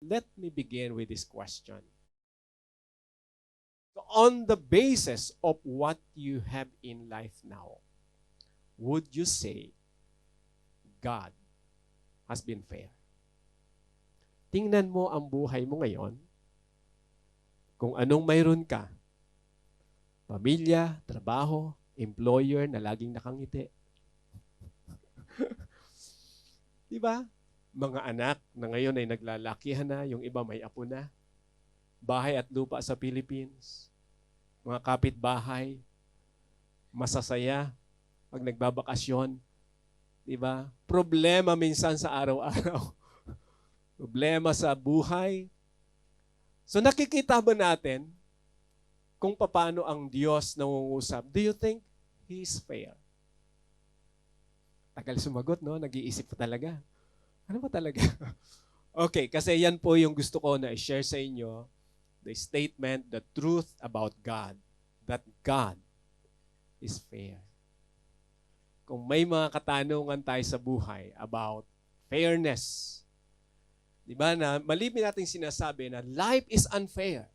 Let me begin with this question. So on the basis of what you have in life now, would you say God has been fair? Tingnan mo ang buhay mo ngayon, kung anong mayroon ka, pamilya, trabaho, employer na laging nakangiti. Di ba? Mga anak na ngayon ay naglalakihan na, yung iba may apo na. Bahay at lupa sa Philippines. Mga kapitbahay, masasaya pag nagbabakasyon. Di ba? Problema minsan sa araw-araw. Problema sa buhay. So nakikita ba natin kung paano ang Diyos nangungusap? Do you think He is fair? Tagal sumagot, no? Nag-iisip pa talaga. Ano ba talaga? Okay, kasi yan po yung gusto ko na i-share sa inyo. The statement, the truth about God. That God is fair. Kung may mga katanungan tayo sa buhay about fairness, di ba na malimit natin sinasabi na life is unfair.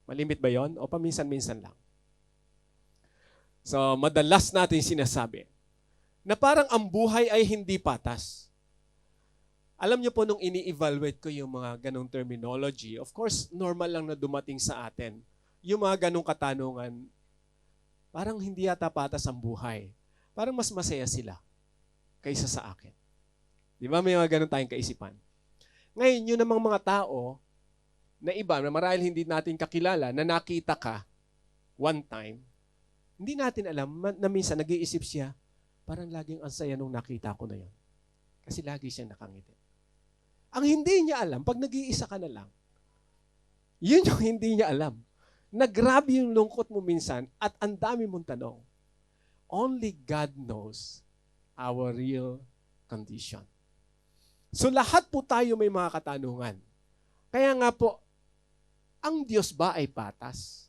Malimit ba yon? O paminsan-minsan lang? So, madalas natin sinasabi na parang ang buhay ay hindi patas. Alam niyo po, nung ini-evaluate ko yung mga ganong terminology, of course, normal lang na dumating sa atin. Yung mga ganong katanungan, parang hindi yata patas ang buhay. Parang mas masaya sila kaysa sa akin. Di ba may mga ganon tayong kaisipan? Ngayon, yun namang mga tao na iba, na marahil hindi natin kakilala, na nakita ka one time, hindi natin alam na minsan nag-iisip siya, parang laging ang saya nung nakita ko na yun. Kasi lagi siyang nakangiti. Ang hindi niya alam, pag nag-iisa ka na lang, yun yung hindi niya alam. Nag-grabe yung lungkot mo minsan at ang dami mong tanong. Only God knows our real condition. So lahat po tayo may mga katanungan. Kaya nga po, ang Diyos ba ay patas?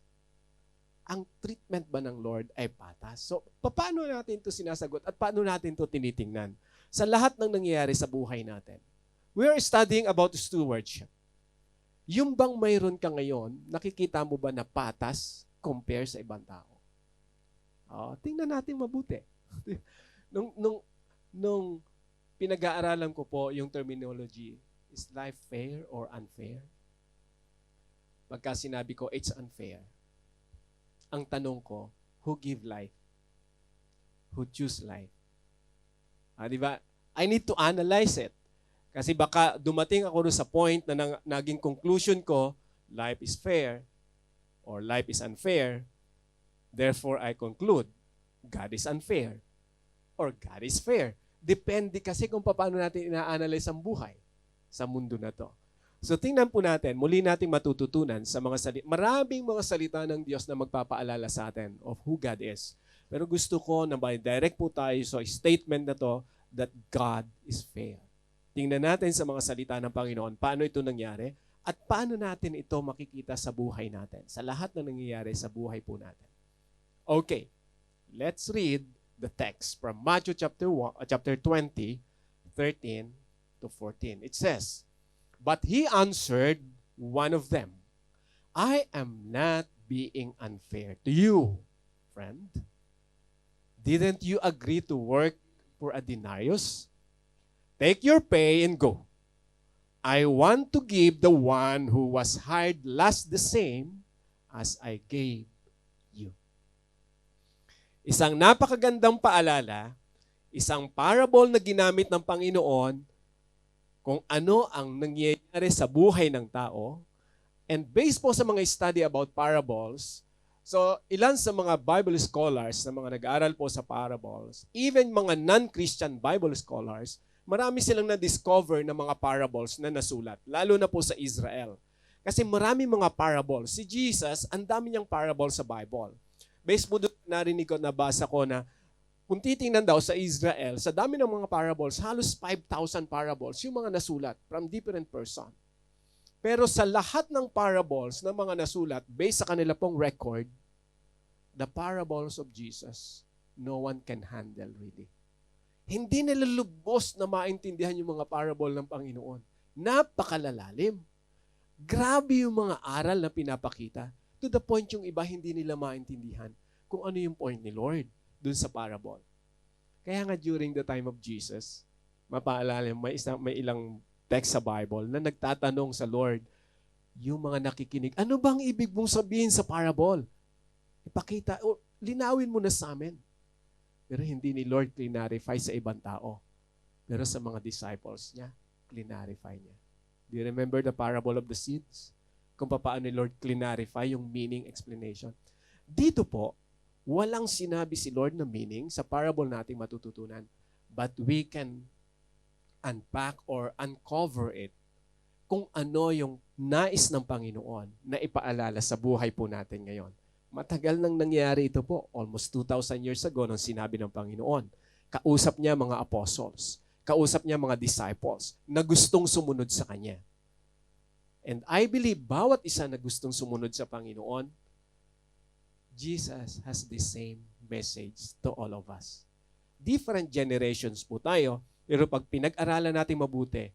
Ang treatment ba ng Lord ay patas? So paano natin ito sinasagot at paano natin ito tinitingnan? Sa lahat ng nangyayari sa buhay natin. We are studying about stewardship. Yung bang mayroon ka ngayon, nakikita mo ba na patas compare sa ibang tao? Tingnan natin mabuti. nung pinag-aaralan ko po yung terminology, is life fair or unfair? Pagka sinabi ko, it's unfair. Ang tanong ko, who give life? Who choose life? Di ba? I need to analyze it. Kasi baka dumating ako sa point na naging conclusion ko, life is fair or life is unfair. Therefore, I conclude, God is unfair or God is fair. Depende kasi kung paano natin ina-analyze ang buhay sa mundo na to. So tingnan po natin, muli natin matututunan sa mga salita. Maraming mga salita ng Diyos na magpapaalala sa atin of who God is. Pero gusto ko na direct po tayo sa statement na to that God is fair. Tingnan natin sa mga salita ng Panginoon paano ito nangyari at paano natin ito makikita sa buhay natin, sa lahat na nangyayari sa buhay po natin. Okay, let's read the text from Matthew chapter 20, 13 to 14. It says, "But he answered one of them, I am not being unfair to you, friend. Didn't you agree to work for a denarius? Take your pay and go. I want to give the one who was hired last the same as I gave you." Isang napakagandang paalala, isang parable na ginamit ng Panginoon kung ano ang nangyayari sa buhay ng tao. And based po sa mga study about parables, so ilan sa mga Bible scholars na mga nag-aaral po sa parables, even mga non-Christian Bible scholars, marami silang na-discover na mga parables na nasulat, lalo na po sa Israel. Kasi marami mga parables. Si Jesus, ang dami niyang parables sa Bible. Based po doon, narinig ko, nabasa ko na kung titingnan daw sa Israel, sa dami ng mga parables, halos 5,000 parables yung mga nasulat from different person. Pero sa lahat ng parables na mga nasulat, based sa kanila pong record, the parables of Jesus, no one can handle really. Hindi nila lubos na maintindihan yung mga parable ng Panginoon. Napakalalalim. Grabe yung mga aral na pinapakita. To the point yung iba hindi nila maintindihan kung ano yung point ni Lord dun sa parable. Kaya nga during the time of Jesus, mapaalala, may ilang text sa Bible na nagtatanong sa Lord, yung mga nakikinig, ano bang ibig mong sabihin sa parable? Ipakita, linawin mo na sa amin. Pero hindi ni Lord clarify sa ibang tao. Pero sa mga disciples niya, clarify niya. Do you remember the parable of the seeds? Kung paano ni Lord clarify yung meaning explanation. Dito po, walang sinabi si Lord na meaning sa parable nating matututunan. But we can unpack or uncover it kung ano yung nais ng Panginoon na ipaalala sa buhay po natin ngayon. Matagal nang nangyari ito po, almost 2,000 years ago nung sinabi ng Panginoon. Kausap niya mga apostles, kausap niya mga disciples na gustong sumunod sa Kanya. And I believe bawat isa na gustong sumunod sa Panginoon, Jesus has the same message to all of us. Different generations po tayo, pero pag pinag-aralan natin mabuti,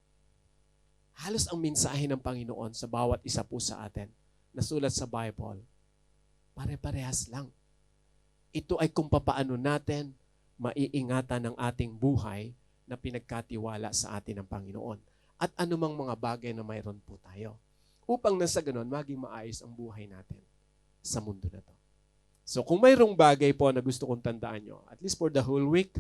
halos ang mensahe ng Panginoon sa bawat isa po sa atin, nasulat sa Bible, pare-parehas lang. Ito ay kung papaano natin maiingatan ng ating buhay na pinagkatiwala sa atin ng Panginoon. At anumang mga bagay na mayroon po tayo. Upang nasa ganon, maging maayos ang buhay natin sa mundo na to. So kung mayroong bagay po na gusto kong tandaan nyo, at least for the whole week,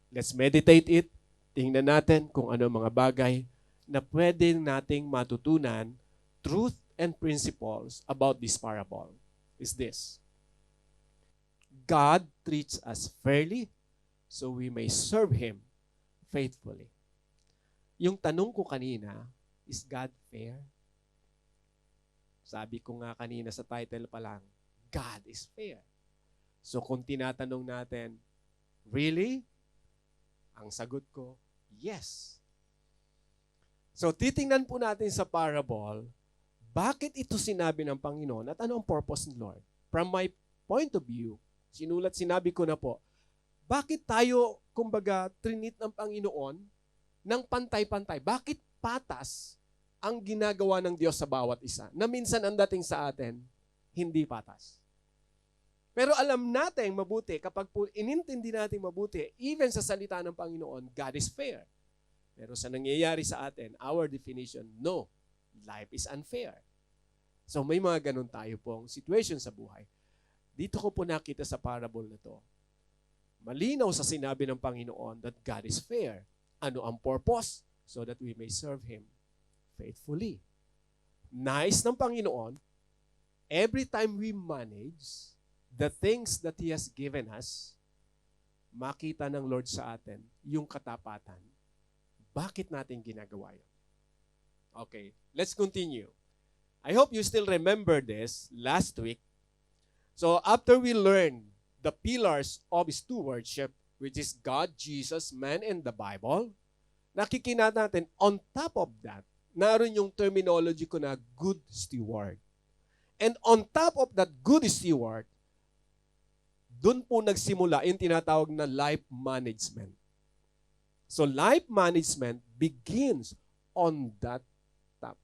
let's meditate it. Tingnan natin kung ano mga bagay na pwede nating matutunan, truth and principles about this parable. Is this: God treats us fairly so we may serve Him faithfully. Yung tanong ko kanina, is God fair? Sabi ko nga kanina sa title pa lang, God is fair. So kung tinatanong natin, really? Ang sagot ko, yes. So titingnan po natin sa parable, bakit ito sinabi ng Panginoon at ano ang purpose ni Lord? From my point of view, sinabi ko na po, bakit tayo, kumbaga, trinit ng Panginoon ng pantay-pantay? Bakit patas ang ginagawa ng Diyos sa bawat isa? Na minsan ang dating sa atin, hindi patas. Pero alam natin mabuti, kapag inintindi natin mabuti, even sa salita ng Panginoon, God is fair. Pero sa nangyayari sa atin, our definition, no, life is unfair. So may mga ganun tayo pong situation sa buhay. Dito ko po nakita sa parable na to. Malinaw sa sinabi ng Panginoon that God is fair. Ano ang purpose? So that we may serve Him faithfully. Nais ng Panginoon, every time we manage the things that He has given us, makita ng Lord sa atin yung katapatan. Bakit natin ginagawa yun? Okay, let's continue. I hope you still remember this last week. So after we learn the pillars of stewardship, which is God, Jesus, man, and the Bible, nakikita natin on top of that, naroon yung terminology ko na good steward. And on top of that good steward, doon po nagsimula yung tinatawag na life management. So life management begins on that top.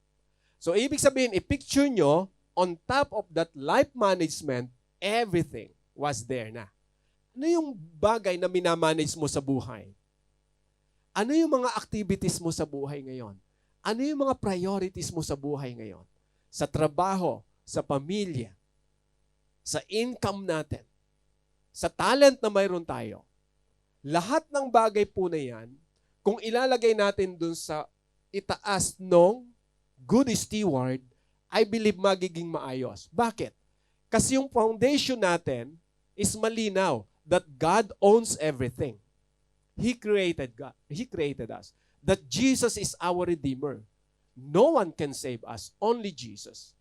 So ibig sabihin, i-picture nyo, on top of that life management, everything was there na. Ano yung bagay na minamanage mo sa buhay? Ano yung mga activities mo sa buhay ngayon? Ano yung mga priorities mo sa buhay ngayon? Sa trabaho, sa pamilya, sa income natin, sa talent na mayroon tayo. Lahat ng bagay po na yan, kung ilalagay natin dun sa itaas ng good steward, I believe magiging maayos. Bakit? Kasi yung foundation natin is malinaw that God owns everything. He created God. He created us. That Jesus is our Redeemer. No one can save us, only Jesus.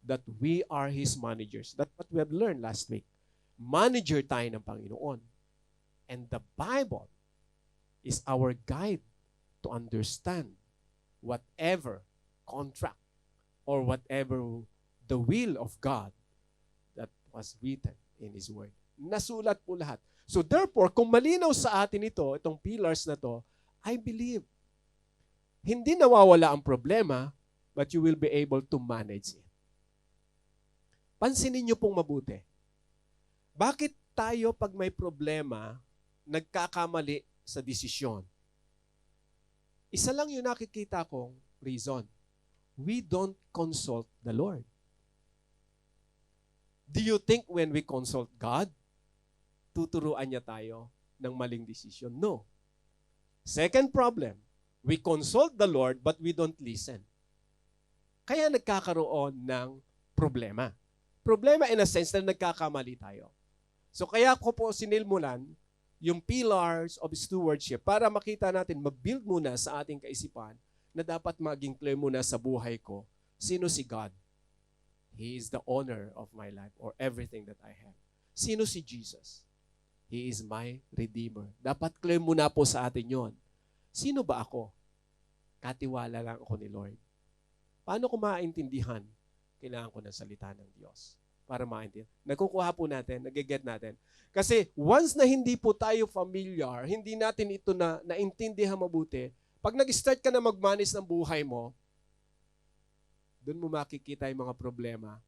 That we are His managers. That's what we have learned last week. Manager tayo ng Panginoon. And the Bible is our guide to understand whatever contract or whatever the will of God that was written in His Word. Nasulat po lahat. So therefore, kung malinaw sa atin ito, itong pillars na to, I believe Hindi nawawala ang problema, but you will be able to manage it. Pansinin niyo pong mabuti. Bakit tayo pag may problema, nagkakamali sa desisyon? Isa lang yung nakikita kong reason. We don't consult the Lord. Do you think when we consult God, tuturuan niya tayo ng maling desisyon? No. Second problem, we consult the Lord but we don't listen. Kaya nagkakaroon ng problema. Problema in a sense na nagkakamali tayo. So kaya ko po sinilmulan yung pillars of stewardship para makita natin, mabuild muna sa ating kaisipan na dapat maging clear muna sa buhay ko, sino si God? He is the owner of my life or everything that I have. Sino si Jesus? He is my Redeemer. Dapat clear muna po sa atin yon. Sino ba ako? Katiwala lang ako ni Lord. Paano ko maintindihan? Kailangan ko ng salita ng Diyos para maintindihan. Nakukuha po natin, nagiget natin. Kasi once na hindi po tayo familiar, hindi natin ito na naintindihan mabuti, pag nag-start ka na mag-manage ng buhay mo, doon mo makikita yung mga problema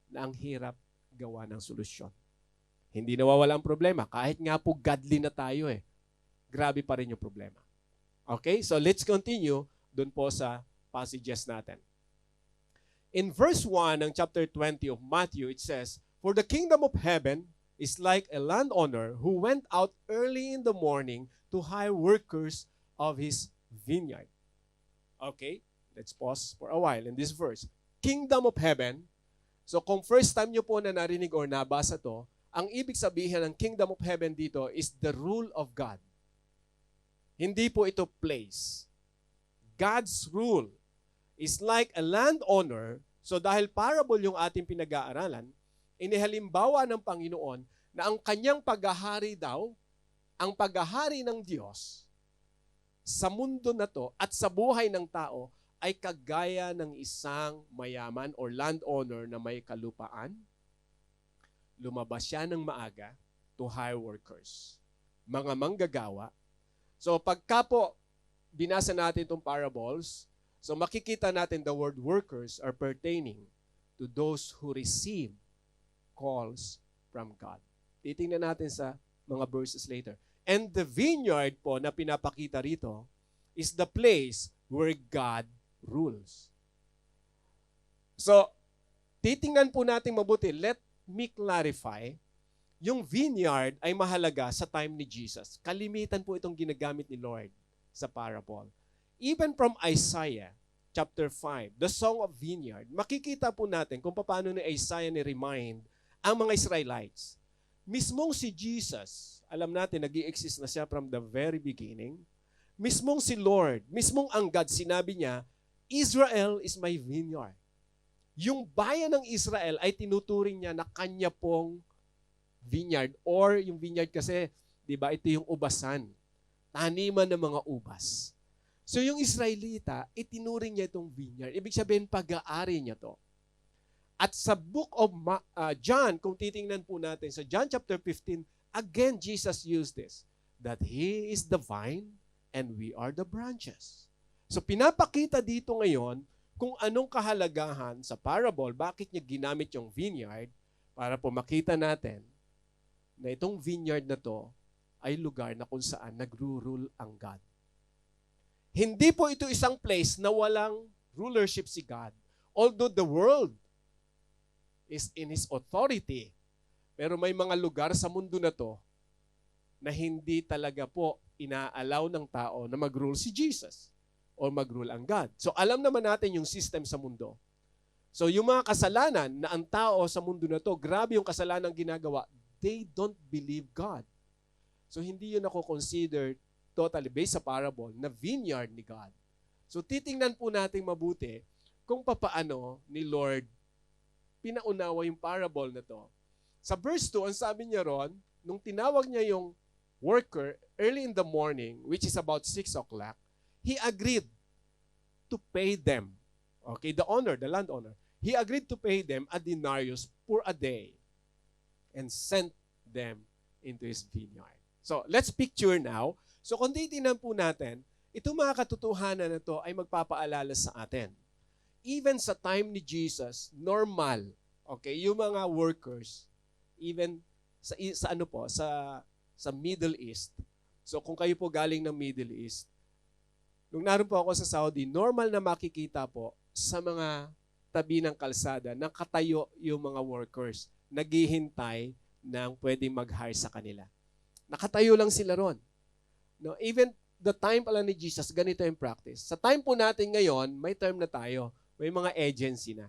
na ang hirap gawa ng solusyon. Hindi nawawala ang problema. Kahit nga po godly na tayo grabe pa rin yung problema. Okay? So let's continue doon po sa passages natin. In verse 1 ng chapter 20 of Matthew, it says, "For the kingdom of heaven is like a landowner who went out early in the morning to hire workers of his vineyard." Okay? Let's pause for a while in this verse. Kingdom of heaven. So kung first time nyo po na narinig or nabasa to, ang ibig sabihin ng kingdom of heaven dito is the rule of God. Hindi po ito place. God's rule is like a landowner. So dahil parable yung ating pinag-aaralan, inihalimbawa ng Panginoon na ang kanyang paghahari daw, ang paghahari ng Diyos sa mundo na to at sa buhay ng tao ay kagaya ng isang mayaman or landowner na may kalupaan. Lumabas siya ng maaga to hire workers, mga manggagawa. So pagka po binasa natin itong parables, so makikita natin the word workers are pertaining to those who receive calls from God. Titingnan natin sa mga verses later. And the vineyard po na pinapakita rito is the place where God rules. So, titingnan po natin mabuti. Let me clarify. Yung vineyard ay mahalaga sa time ni Jesus. Kalimitan po itong ginagamit ni Lord sa parable. Even from Isaiah chapter 5, the Song of Vineyard, makikita po natin kung paano ni Isaiah ni-remind ang mga Israelites. Mismong si Jesus, alam natin, nag-i-exist na siya from the very beginning. Mismong si Lord, mismong ang God, sinabi niya, Israel is my vineyard. Yung bayan ng Israel ay tinuturing niya na kanya pong vineyard. Or yung vineyard kasi, di ba, ito yung ubasan. Taniman ng mga ubas. So yung Israelita, itinuring niya itong vineyard. Ibig sabihin, pag-aari niya to. At sa book of John, kung titingnan po natin, sa John chapter 15, again, Jesus used this, that He is the vine and we are the branches. So pinapakita dito ngayon kung anong kahalagahan sa parable, bakit niya ginamit yung vineyard para po makita natin na itong vineyard na to ay lugar na kung saan nagro-rule ang God. Hindi po ito isang place na walang rulership si God. Although the world is in His authority, pero may mga lugar sa mundo na to na hindi talaga po inaalaw ng tao na mag-rule si Jesus o mag-rule ang God. So alam naman natin yung system sa mundo. So yung mga kasalanan na ang tao sa mundo na to, grabe yung kasalanan ginagawa, they don't believe God. So hindi yun ako considered totally based sa parable na vineyard ni God. So titingnan po natin mabuti kung papaano ni Lord pinaunawa yung parable na to. Sa verse 2, ang sabi niya ron, nung tinawag niya yung worker early in the morning, which is about 6 o'clock, he agreed to pay them. Okay, the landowner, he agreed to pay them a denarius for a day and sent them into his vineyard. So, let's picture now. So, kung titingnan po natin, Itong mga katotohanan na to ay magpapaalala sa atin. Even sa time ni Jesus, normal, okay, yung mga workers, even sa ano po, sa Middle East. So kung kayo po galing ng Middle East, nung naroon po ako sa Saudi, normal na makikita po sa mga tabi ng kalsada, nakatayo yung mga workers, naghihintay ng pwedeng mag-hire sa kanila. Nakatayo lang sila ron. No, even the time pala ni Jesus, ganito yung practice. Sa time po natin ngayon, may term na tayo. May mga agency na.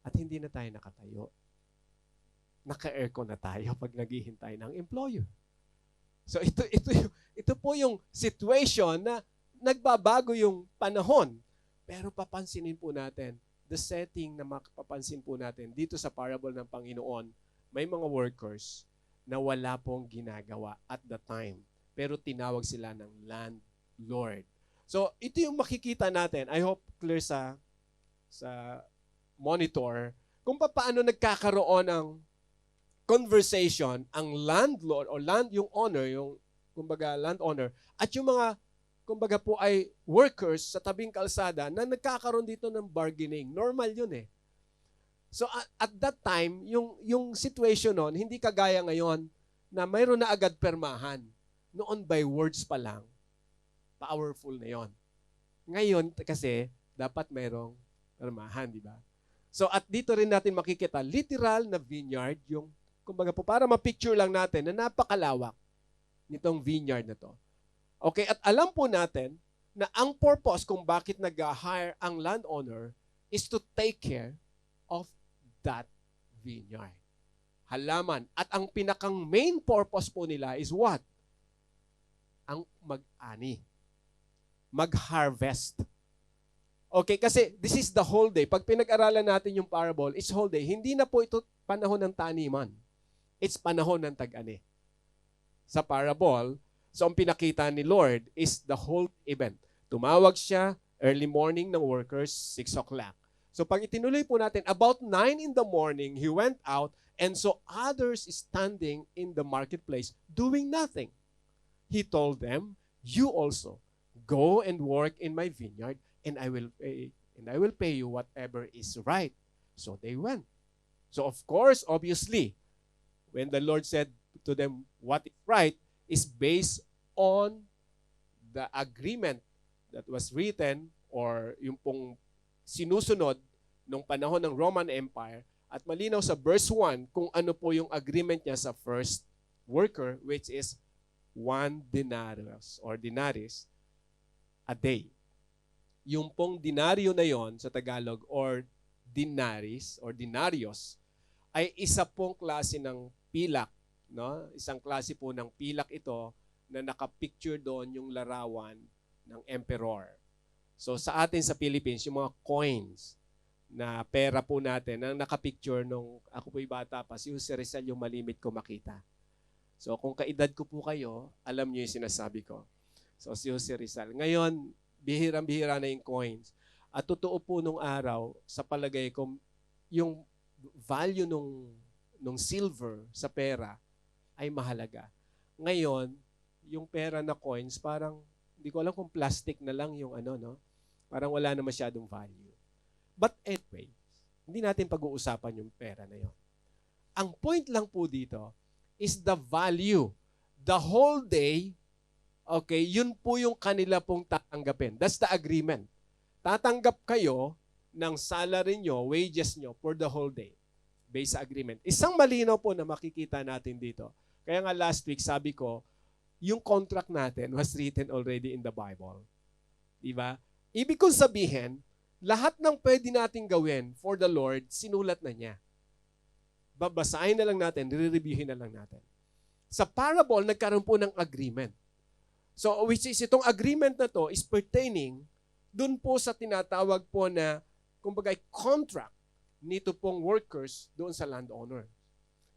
At hindi na tayo nakatayo. Naka-aircon na tayo pag naghihintay ng employer. So ito po yung situation na nagbabago yung panahon. Pero papansinin po natin, the setting na mapapansin po natin dito sa parable ng Panginoon, may mga workers na wala pong ginagawa at the time. Pero tinawag sila ng landlord. So ito yung makikita natin. I hope clear sa monitor kung paano nagkakaroon ng conversation ang landlord o yung owner, yung kumbaga landowner, at yung mga kumbaga po ay workers sa tabing kalsada na nagkakaroon dito ng bargaining. Normal yun eh. So at that time, yung situation noon, hindi kagaya ngayon na mayroon na agad permahan. Noon by words pa lang, powerful na yon. Ngayon kasi, dapat mayroong permahan, di ba? So at dito rin natin makikita, literal na vineyard, yung kumbaga po, para ma-picture lang natin na napakalawak nitong vineyard na to. Okay, at alam po natin na ang purpose kung bakit nag-hire ang landowner is to take care of that vineyard. Halaman. At ang pinakang main purpose po nila is what? Ang mag-ani. Mag-harvest. Okay, kasi this is the whole day. Pag pinag-aralan natin yung parable, it's whole day. Hindi na po ito panahon ng taniman. It's panahon ng tag-ani. Sa parable, so ang pinakita ni Lord is the whole event. Tumawag siya, early morning ng workers, 6 o'clock. So pag itinuloy po natin, about 9 in the morning, he went out and saw others standing in the marketplace doing nothing. He told them, you also go and work in my vineyard and I will pay you whatever is right. So they went. So of course, obviously, when the Lord said to them what is right is based on the agreement that was written or yung pong sinusunod nung panahon ng Roman Empire at malinaw sa verse 1 kung ano po yung agreement niya sa first worker which is 1 denarius or denaris a day. Yung pong denaryo na yon sa Tagalog or denaris or denarios ay isa pong klase ng pilak, no? Isang klase po ng pilak ito na nakapicture doon yung larawan ng emperor. So sa atin sa Philippines, yung mga coins na pera po natin na nakapicture nung ako po'y bata pa, si Jose Rizal yung malimit ko makita. So kung kaedad ko po kayo, alam niyo yung sinasabi ko. So si Jose Rizal. Ngayon, bihirang-bihira na yung coins. At totoo po nung araw, sa palagay ko, yung value nung silver sa pera ay mahalaga. Ngayon, yung pera na coins, parang, hindi ko alam kung plastic na lang yung ano, no? Parang wala na masyadong value. But anyway, hindi natin pag-uusapan yung pera na yon. Ang point lang po dito is the value. The whole day, okay, yun po yung kanila pong tatanggapin. That's the agreement. Tatanggap kayo ng salary nyo, wages nyo for the whole day. Based sa agreement. Isang malinaw po na makikita natin dito. Kaya nga last week sabi ko, yung contract natin was written already in the Bible. Diba? Ibig kong sabihin, lahat ng pwede nating gawin for the Lord, sinulat na niya. Babasahin na lang natin, re-reviewin na lang natin. Sa parable, nagkaroon po ng agreement. So, which is itong agreement na to is pertaining dun po sa tinatawag po na, kumbaga, contract nito pong workers doon sa landowner.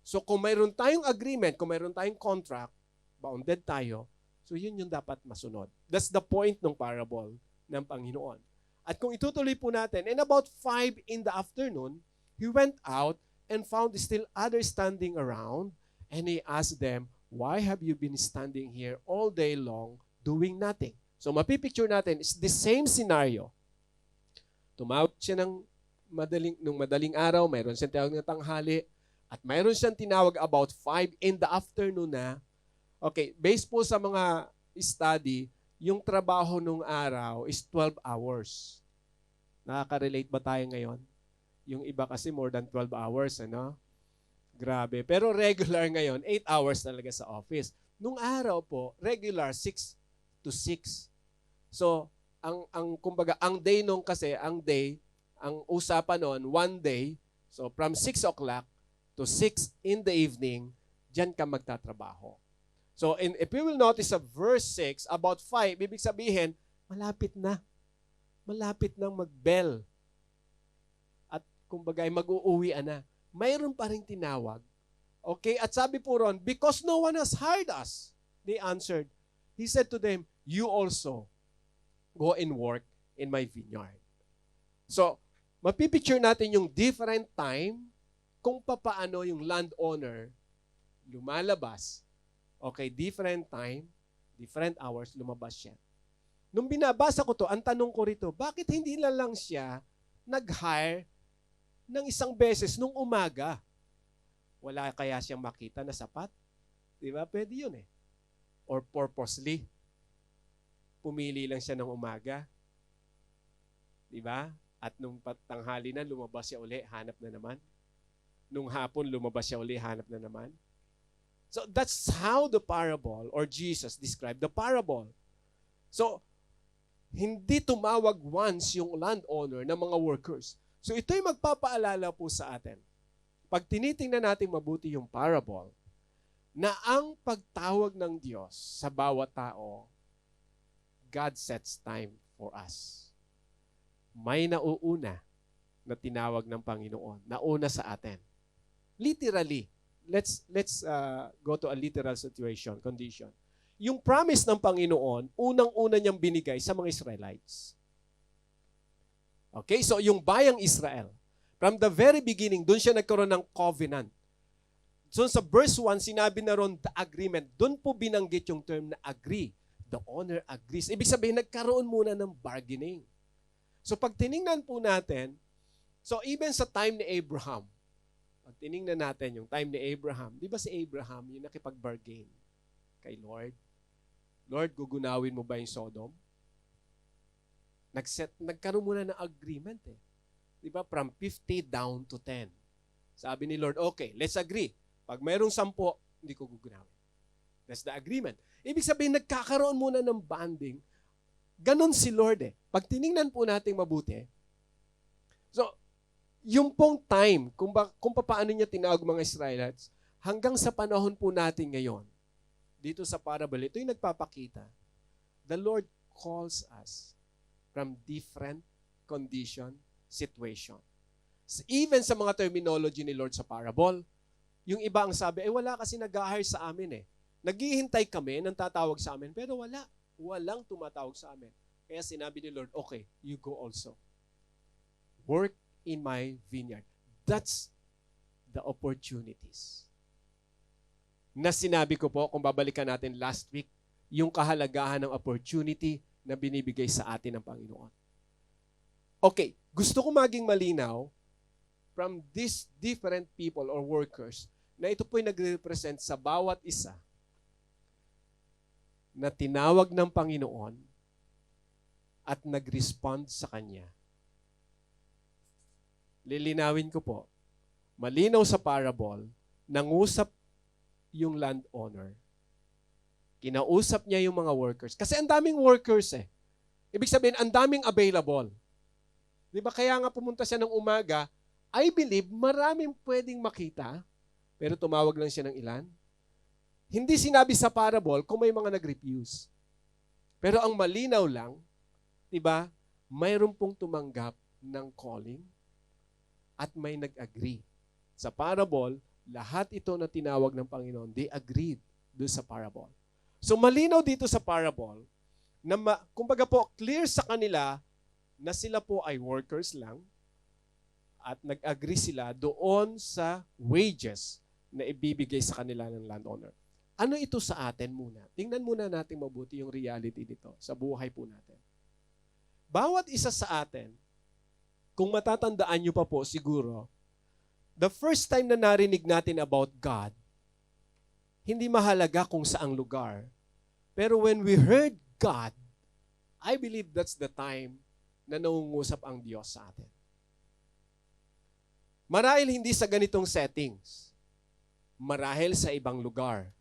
So, kung mayroon tayong agreement, kung mayroon tayong contract, bounded tayo, so yun yung dapat masunod. That's the point ng parable ng Panginoon. At kung itutuloy po natin, and about 5 in the afternoon, he went out and found still others standing around, and he asked them, why have you been standing here all day long doing nothing? So mapipicture natin, it's the same scenario. Tumawag siya nung madaling araw, mayroon siyang tinawag na tanghali, at mayroon siyang tinawag about 5 in the afternoon na. Okay, based po sa mga study, yung trabaho nung araw is 12 hours. Nakaka-relate ba tayo ngayon? Yung iba kasi more than 12 hours, ano? Grabe. Pero regular ngayon, 8 hours talaga sa office. Nung araw po, regular 6 to 6. So, kumbaga, ang day nung kasi, ang usapan noon, one day, so from 6 o'clock to 6 in the evening, diyan ka magtatrabaho. So, if we will notice sa verse 6, about 5, ibig sabihin, malapit na. Malapit nang mag-bell. At kumbaga, mag-uuwian na. Mayroon pa rin tinawag. Okay? At sabi po ron, because no one has hired us, they answered. He said to them, you also go and work in my vineyard. So, mapipicture natin yung different time kung papaano yung landowner lumalabas. Okay, different time, different hours, lumabas siya. Nung binabasa ko to, ang tanong ko rito, bakit hindi lang siya nag-hire ng isang beses nung umaga? Wala kaya siyang makita na sapat? Di ba? Pwede yun eh. Or purposely, pumili lang siya ng umaga. Di ba? At nung tanghali na, lumabas siya uli, hanap na naman. Nung hapon, lumabas siya uli, hanap na naman. So that's how the parable, or Jesus described the parable. So, hindi tumawag once yung landowner ng mga workers. So ito'y magpapaalala po sa atin. Pag tinitingnan natin mabuti yung parable, na ang pagtawag ng Diyos sa bawat tao, God sets time for us. May nauuna na tinawag ng Panginoon, nauna sa atin. Literally, let's go to a literal condition. Yung promise ng Panginoon, unang-una niyang binigay sa mga Israelites. Okay, so yung bayang Israel, from the very beginning, doon siya nagkaroon ng covenant. So sa verse 1, sinabi na ron the agreement. Doon po binanggit yung term na agree. The owner agrees. Ibig sabihin, nagkaroon muna ng bargaining. So pag tiningnan po natin, so even sa time ni Abraham, pag tiningnan natin yung time ni Abraham, di ba si Abraham yung nakipag-bargain kay Lord? Lord, gugunawin mo ba yung Sodom? Nagkaroon muna ng agreement eh. Di ba? From 50 down to 10. Sabi ni Lord, okay, let's agree. Pag mayroong 10, hindi ko gugunawin. That's the agreement. Ibig sabihin, nagkakaroon muna ng bonding. Ganon si Lord eh. Pag tiningnan po natin mabuti, so, yung pong time, kung paano niya tinawag mga Israelites, hanggang sa panahon po natin ngayon, dito sa parable, ito yung nagpapakita. The Lord calls us from different condition, situation. Even sa mga terminology ni Lord sa parable, yung iba ang sabi, wala kasi nag-hire sa amin eh. Naghihintay kami ng tatawag sa amin, pero wala. Walang tumatawag sa amin. Kaya sinabi ni Lord, okay, you go also. Work in my vineyard. That's the opportunities. Na sinabi ko po, kung babalikan natin last week, yung kahalagahan ng opportunity na binibigay sa atin ng Panginoon. Okay, gusto ko maging malinaw from these different people or workers na ito po'y nagre-represent sa bawat isa na tinawag ng Panginoon at nag-respond sa Kanya. Lilinawin ko po, malinaw sa parable, nangusap yung landowner. Kinausap niya yung mga workers. Kasi ang daming workers eh. Ibig sabihin, ang daming available. Di ba? Kaya nga pumunta siya ng umaga, I believe maraming pwedeng makita, pero tumawag lang siya ng ilan. Hindi sinabi sa parable kung may mga nag-refuse. Pero ang malinaw lang, di ba, mayroon pong tumanggap ng calling at may nag-agree. Sa parable, lahat ito na tinawag ng Panginoon, they agreed doon sa parable. So malinaw dito sa parable, na kumbaga po, clear sa kanila na sila po ay workers lang at nag-agree sila doon sa wages na ibibigay sa kanila ng landowner. Ano ito sa atin muna? Tingnan muna natin mabuti yung reality nito sa buhay po natin. Bawat isa sa atin, kung matatandaan nyo pa po siguro, the first time na narinig natin about God, hindi mahalaga kung saang lugar. Pero when we heard God, I believe that's the time na nangungusap ang Diyos sa atin. Marahil hindi sa ganitong settings. Marahil sa ibang lugar.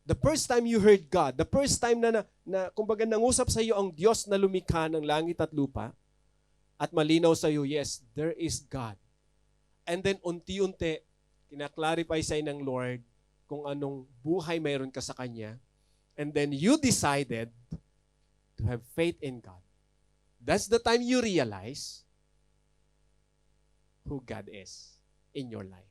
The first time you heard God, the first time na kumbaga nangusap sa iyo ang Diyos na lumikha ng langit at lupa, at malinaw sa iyo, yes, there is God. And then unti-unti, kinaklarify sa iyo ng Lord kung anong buhay mayroon ka sa Kanya. And then you decided to have faith in God. That's the time you realize who God is in your life.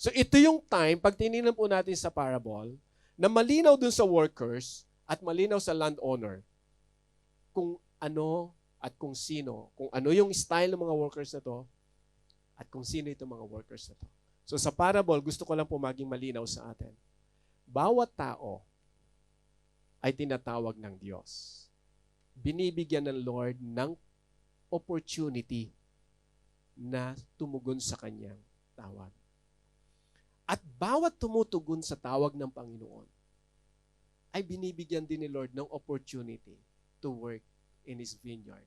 So ito yung time, pag tinignan po natin sa parable, na malinaw dun sa workers at malinaw sa landowner kung ano at kung sino, kung ano yung style ng mga workers na to at kung sino itong mga workers na to. So sa parable, gusto ko lang po maging malinaw sa atin. Bawat tao ay tinatawag ng Diyos. Binibigyan ng Lord ng opportunity na tumugon sa kanyang tawag. At bawat tumutugon sa tawag ng Panginoon ay binibigyan din ni Lord ng opportunity to work in His vineyard.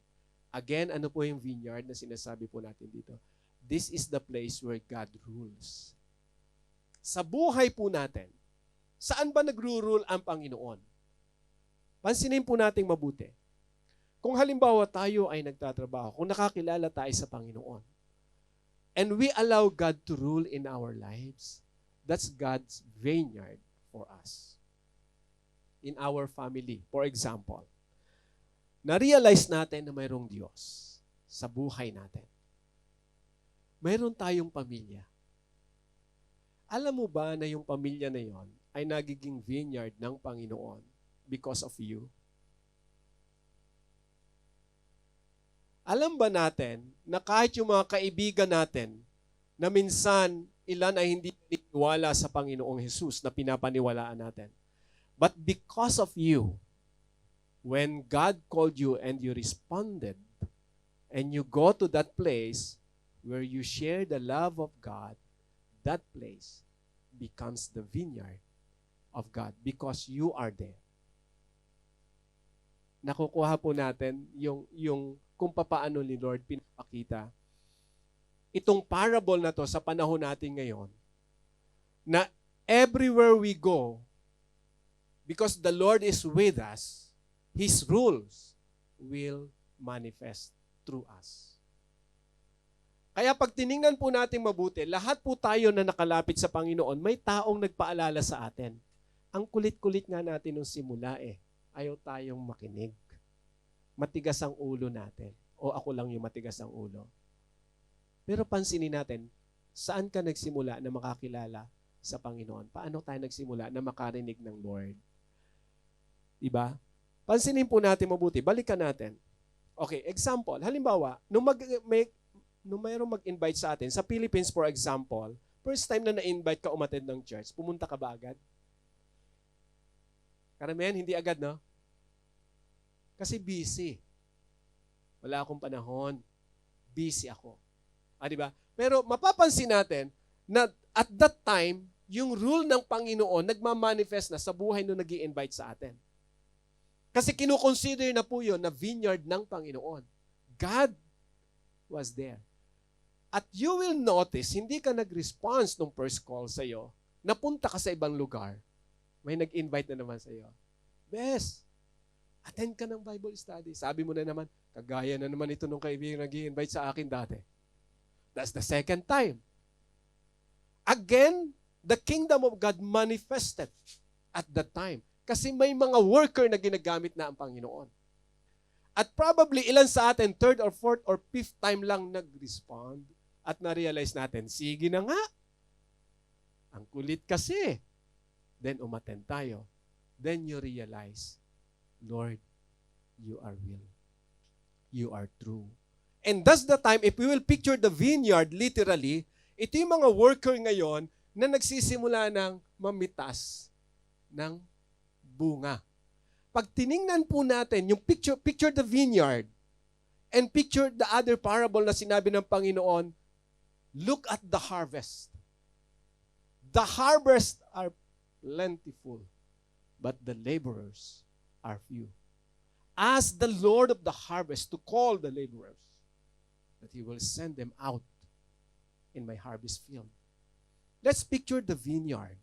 Again, ano po yung vineyard na sinasabi po natin dito? This is the place where God rules. Sa buhay po natin, saan ba nagro-rule ang Panginoon? Pansinin po natin mabuti. Kung halimbawa tayo ay nagtatrabaho, kung nakakilala tayo sa Panginoon, and we allow God to rule in our lives, that's God's vineyard for us. In our family, for example, na-realize natin na mayroong Diyos sa buhay natin. Mayroon tayong pamilya. Alam mo ba na yung pamilya na yon ay nagiging vineyard ng Panginoon because of you? Alam ba natin na kahit yung mga kaibigan natin na minsan ilan ay hindi naniniwala sa Panginoong Hesus na pinapaniwalaan natin. But because of you, when God called you and you responded, and you go to that place where you share the love of God, that place becomes the vineyard of God because you are there. Nakukuha po natin yung kung papaano ni Lord pinapakita itong parable na to sa panahon natin ngayon, na everywhere we go, because the Lord is with us, His rules will manifest through us. Kaya pag tiningnan po natin mabuti, lahat po tayo na nakalapit sa Panginoon, may taong nagpaalala sa atin. Ang kulit-kulit nga natin nung simula ayaw tayong makinig. Matigas ang ulo natin. O ako lang yung matigas ang ulo. Pero pansinin natin, saan ka nagsimula na makakilala sa Panginoon? Paano tayo nagsimula na makarinig ng Lord? Diba? Pansinin po natin mabuti. Balikan natin. Okay, example. Halimbawa, nung mayroong mag-invite sa atin, sa Philippines for example, first time na na-invite ka umattend ng church, pumunta ka ba agad? Karamihan, hindi agad, no? Kasi busy. Wala akong panahon. Busy ako. Diba? Pero mapapansin natin na at that time, yung rule ng Panginoon nagmamanifest na sa buhay nung nag-i-invite sa atin. Kasi kinukonsider na po yun na vineyard ng Panginoon. God was there. At you will notice, hindi ka nag-response nung first call sa'yo, napunta ka sa ibang lugar, may nag-invite na naman sa'yo. Bes, attend ka ng Bible study. Sabi mo na naman, kagaya na naman ito nung kaibigan nag-i-invite sa akin dati. That's the second time. Again, the kingdom of God manifested at that time. Kasi may mga worker na ginagamit na ang Panginoon. At probably ilan sa atin, third or fourth or fifth time lang nag-respond at na-realize natin, sige na nga. Ang kulit kasi. Then umattend tayo. Then you realize, Lord, you are real. You are true. And that's the time, if we will picture the vineyard literally, ito yung mga worker ngayon na nagsisimula ng mamitas ng bunga. Pag tiningnan po natin yung picture the vineyard and picture the other parable na sinabi ng Panginoon, look at the harvest. The harvest are plentiful, but the laborers are few. Ask the Lord of the harvest to call the laborers, that He will send them out in my harvest field. Let's picture the vineyard.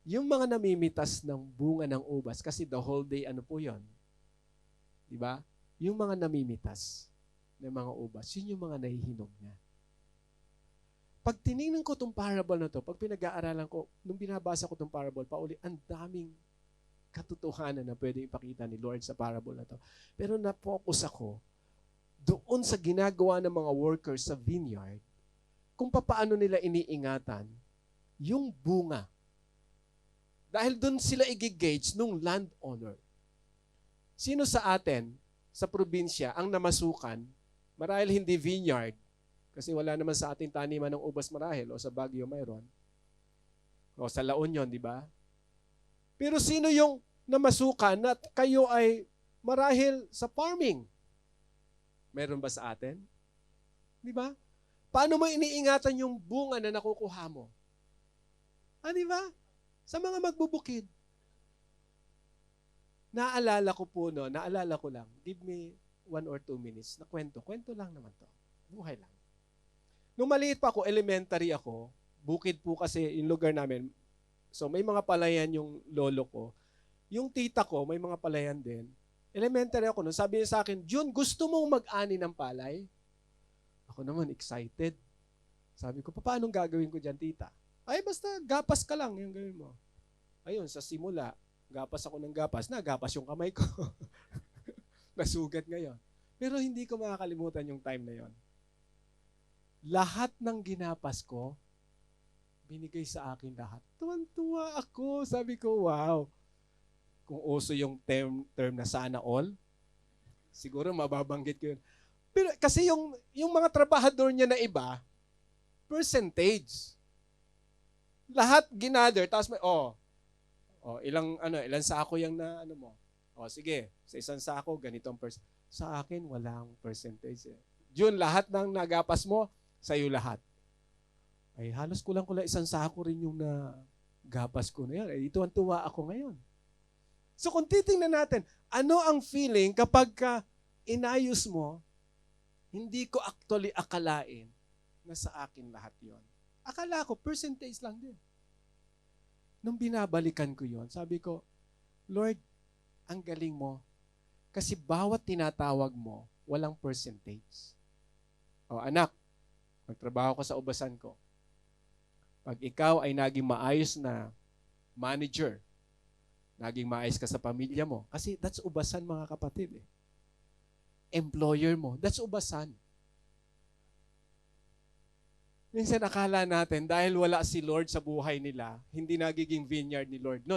Yung mga namimitas ng bunga ng ubas, kasi the whole day, ano po yun? Diba? Yung mga namimitas ng mga ubas, yun yung mga nahihinog niya. Pag tinignan ko itong parable na to, pag pinag-aaralan ko, nung binabasa ko itong parable, pauli, ang daming katotohanan na pwede ipakita ni Lord sa parable na to. Pero na-focus ako doon sa ginagawa ng mga workers sa vineyard, kung paano nila iniingatan yung bunga. Dahil doon sila i-gauge nung landowner. Sino sa atin, sa probinsya, ang namasukan, marahil hindi vineyard, kasi wala naman sa ating taniman ng ubas marahil, o sa Baguio mayroon, o sa La Union, di ba? Pero sino yung namasukan na kayo ay marahil sa farming? Meron ba sa atin? Di ba? Paano mo iniingatan yung bunga na nakukuha mo? Di ba? Sa mga magbubukid. Naalala ko lang, give me 1 or 2 minutes na kwento. Kwento lang naman to. Buhay lang. Nung maliit pa ako, elementary ako, bukid po kasi yung lugar namin. So may mga palayan yung lolo ko. Yung tita ko, may mga palayan din. Elementary ako nun. Sabi niya sa akin, Jun, gusto mong mag-ani ng palay? Ako naman, excited. Sabi ko, paano gagawin ko dyan, tita? Ay, basta gapas ka lang yung gawin mo. Ayun, sa simula, gapas ako ng gapas. Nagapas yung kamay ko. Nasugat ngayon. Pero hindi ko makakalimutan yung time na yon. Lahat ng ginapas ko, binigay sa akin lahat. Tuwan-tuwa ako. Sabi ko, wow. Kung uso yung term na sana all, siguro mababanggit ko yun. Pero kasi yung mga trabahador niya na iba, percentage. Lahat ginather, tapos may, ilang sako yung na, mo. Sige, sa isang sako, ganitong Sa akin, walang percentage. Yun, lahat ng nagapas mo, sa'yo lahat. Ay, halos kulang-kulang isang sako rin yung nagapas ko na yan. Ay, tuwan-tuwa ako ngayon. So kung titingnan natin, ano ang feeling kapag inayos mo, hindi ko actually akalain na sa akin lahat yon. Akala ko, percentage lang din. Nung binabalikan ko yon, sabi ko, Lord, ang galing mo. Kasi bawat tinatawag mo, walang percentage. Anak, magtrabaho ka sa ubasan ko. Pag ikaw ay naging maayos na manager, naging maayos ka sa pamilya mo, kasi that's ubasan mga kapatid. Employer mo, that's ubasan. Minsan akala natin, dahil wala si Lord sa buhay nila, hindi nagiging vineyard ni Lord. No.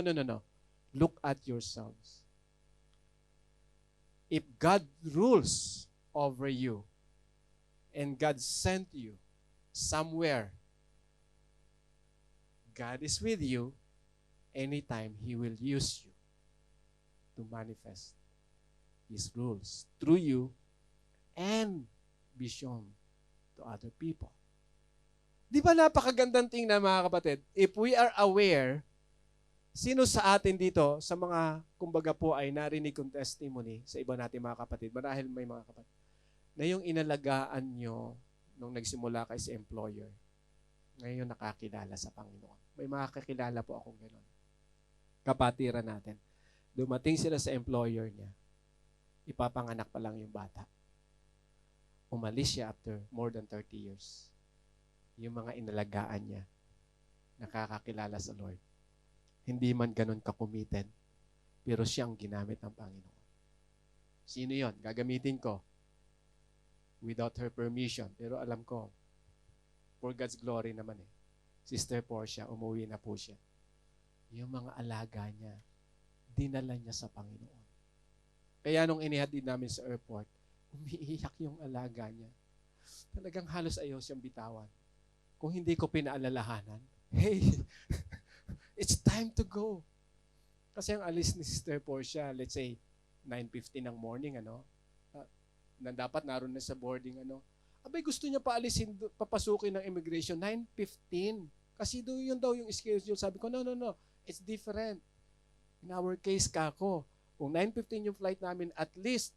Look at yourselves. If God rules over you, and God sent you somewhere, God is with you, anytime He will use you to manifest His rules through you and be shown to other people. Di ba napakagandang tingnan mga kapatid? If we are aware, sino sa atin dito, sa mga, kumbaga po ay narinig kong testimony sa iba natin mga kapatid, marahil may mga kapatid, na yung inalagaan nyo nung nagsimula kayo sa employer, ngayon nakakilala sa Panginoon. May mga kakilala po akong gano'n. Kapatiran natin. Dumating sila sa employer niya, ipapanganak pa lang yung bata. Umalis siya after more than 30 years. Yung mga inalagaan niya, nakakakilala sa Lord. Hindi man ganun ka-committed, pero siya ang ginamit ng Panginoon. Sino yon? Gagamitin ko without her permission. Pero alam ko, for God's glory naman Sister Portia, umuwi na po siya. Yung mga alaga niya, dinala niya sa Panginoon. Kaya nung inihatid namin sa airport, umiiyak yung alaga niya. Talagang halos ayaw siyang bitawan. Kung hindi ko pinaalalahanan, hey, time to go. Kasi ang alis ni Sister Portia, let's say, 9:50 ng morning, na dapat naroon na sa boarding, abay gusto niya paalisin, papasukin ng immigration, 9:15. Kasi yun daw yung schedule. Sabi ko, no, it's different. In our case, kako, kung 9:15 yung flight namin, at least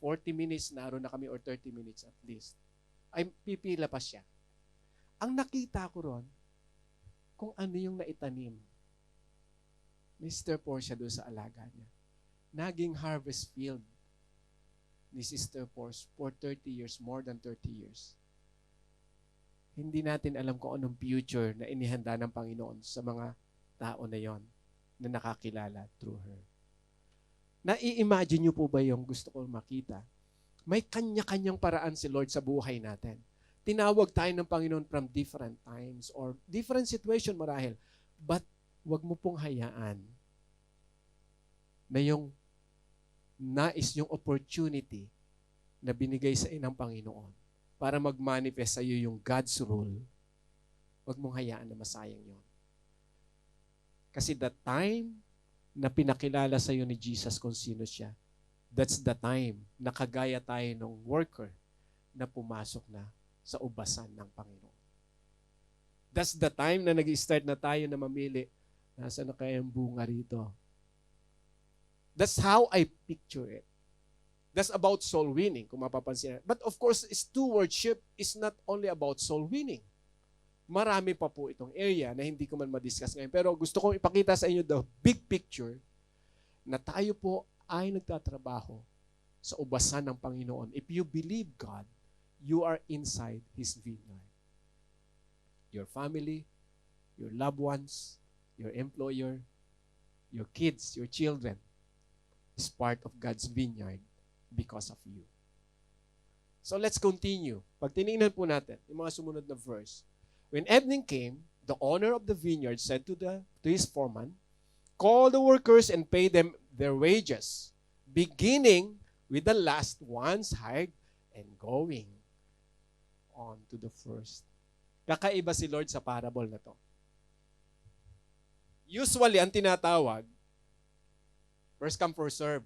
40 minutes naroon na kami or 30 minutes at least. Ay pipila pa siya. Ang nakita ko ron, kung ano yung naitanim Mr. Portia doon sa alaga niya. Naging harvest field ni Sister Portia for 30 years, more than 30 years. Hindi natin alam kung anong future na inihanda ng Panginoon sa mga tao na yon na nakakilala through her. Nai-imagine niyo po ba yung gusto ko makita? May kanya-kanyang paraan si Lord sa buhay natin. Tinawag tayo ng Panginoon from different times or different situation marahil. But wag mo pong hayaan na yung nais yung opportunity na binigay sa inang Panginoon para mag-manifest sa iyo yung God's rule. Wag mong hayaan na masayang yon. Kasi the time na pinakilala sa iyo ni Jesus kung sino siya, that's the time na kagaya tayo ng worker na pumasok na sa ubasan ng Panginoon. That's the time na nag-start na tayo na mamili. Nasaan na kaya ang bunga rito? That's how I picture it. That's about soul winning, kung mapapansin. But of course, stewardship is not only about soul winning. Marami pa po itong area na hindi ko man ma-discuss ngayon. Pero gusto kong ipakita sa inyo the big picture na tayo po ay nagtatrabaho sa ubasan ng Panginoon. If you believe God, you are inside His vineyard. Your family, your loved ones, your employer, your kids, your children is part of God's vineyard because of you. So let's continue. Pag tinignan po natin yung mga sumunod na verse. When evening came, the owner of the vineyard said to his foreman, "Call the workers and pay them their wages, beginning with the last ones hired and going on to the first." Kakaiba si Lord sa parable na to. Usually, ang tinatawag, first come, first serve.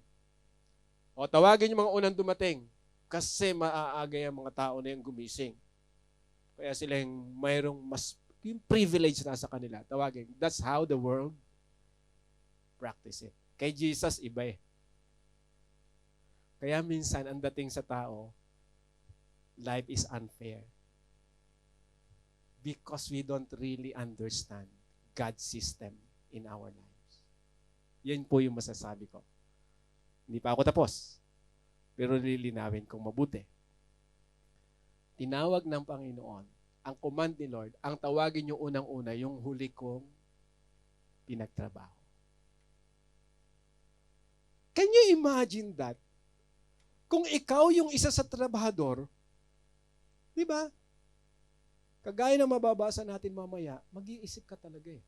O tawagin yung mga unang dumating kasi maaagay ang mga tao na yung gumising. Kaya sila yung mayroong mas, yung privilege na sa kanila. Tawagin. That's how the world practice it. Kay Jesus, iba eh. Kaya minsan, ang dating sa tao, life is unfair. Because we don't really understand God's system in our lives. Yan po yung masasabi ko. Hindi pa ako tapos. Pero lilinawin kong mabuti. Tinawag ng Panginoon, ang command ni Lord, ang tawagin yung unang-una, yung huli kong pinagtrabaho. Can you imagine that? Kung ikaw yung isa sa trabahador, di ba? Kagaya na mababasa natin mamaya, mag-iisip ka talaga eh.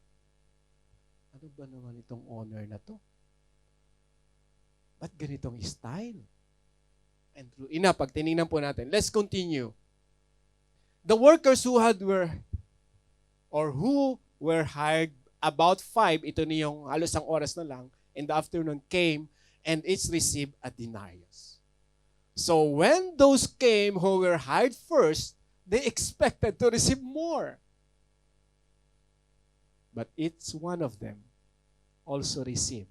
Ano ba naman itong honor na to? Ba't ganitong style? And true enough, pag tinignan po natin, let's continue. The workers who were hired about 5, ito niyong halos ang oras na lang, in the afternoon came and each received a denarius. So when those came who were hired first, they expected to receive more. But each one of them also received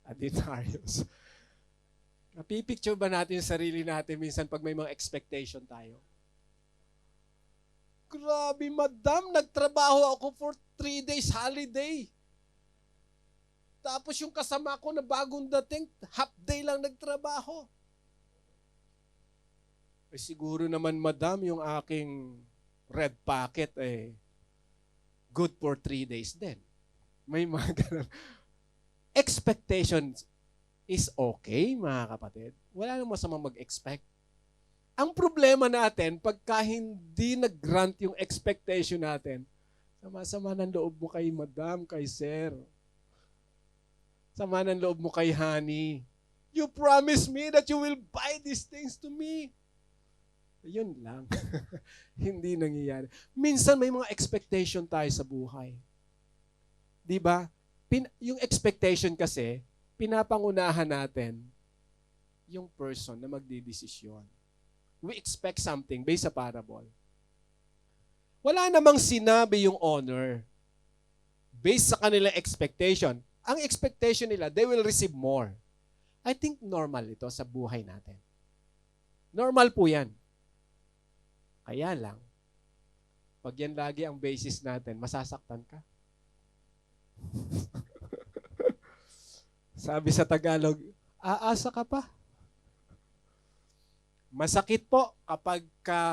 a denarius. Napipicture ba natin yung sarili natin minsan pag may mga expectation tayo? Grabe, madam, nagtrabaho ako for 3 days holiday. Tapos yung kasama ko na bagong dating, half day lang nagtrabaho. Eh, siguro naman, madam, yung aking red packet, good for 3 days din. May mga ganun. Expectations is okay, mga kapatid. Wala nang masamang mag-expect. Ang problema natin, pagka hindi nag-grant yung expectation natin, sama-sama ng loob mo kay madam, kay sir. Sama ng loob mo kay honey. You promised me that you will buy these things to me. Yun lang. Hindi nangyayari. Minsan may mga expectation tayo sa buhay. Di ba? Yung expectation kasi, pinapangunahan natin yung person na magdidesisyon. We expect something based sa parable. Wala namang sinabi yung owner based sa kanilang expectation. Ang expectation nila, they will receive more. I think normal ito sa buhay natin. Normal po yan. Kaya lang, pag yan lagi ang basis natin, masasaktan ka. Sabi sa Tagalog, aasa ka pa. Masakit po kapag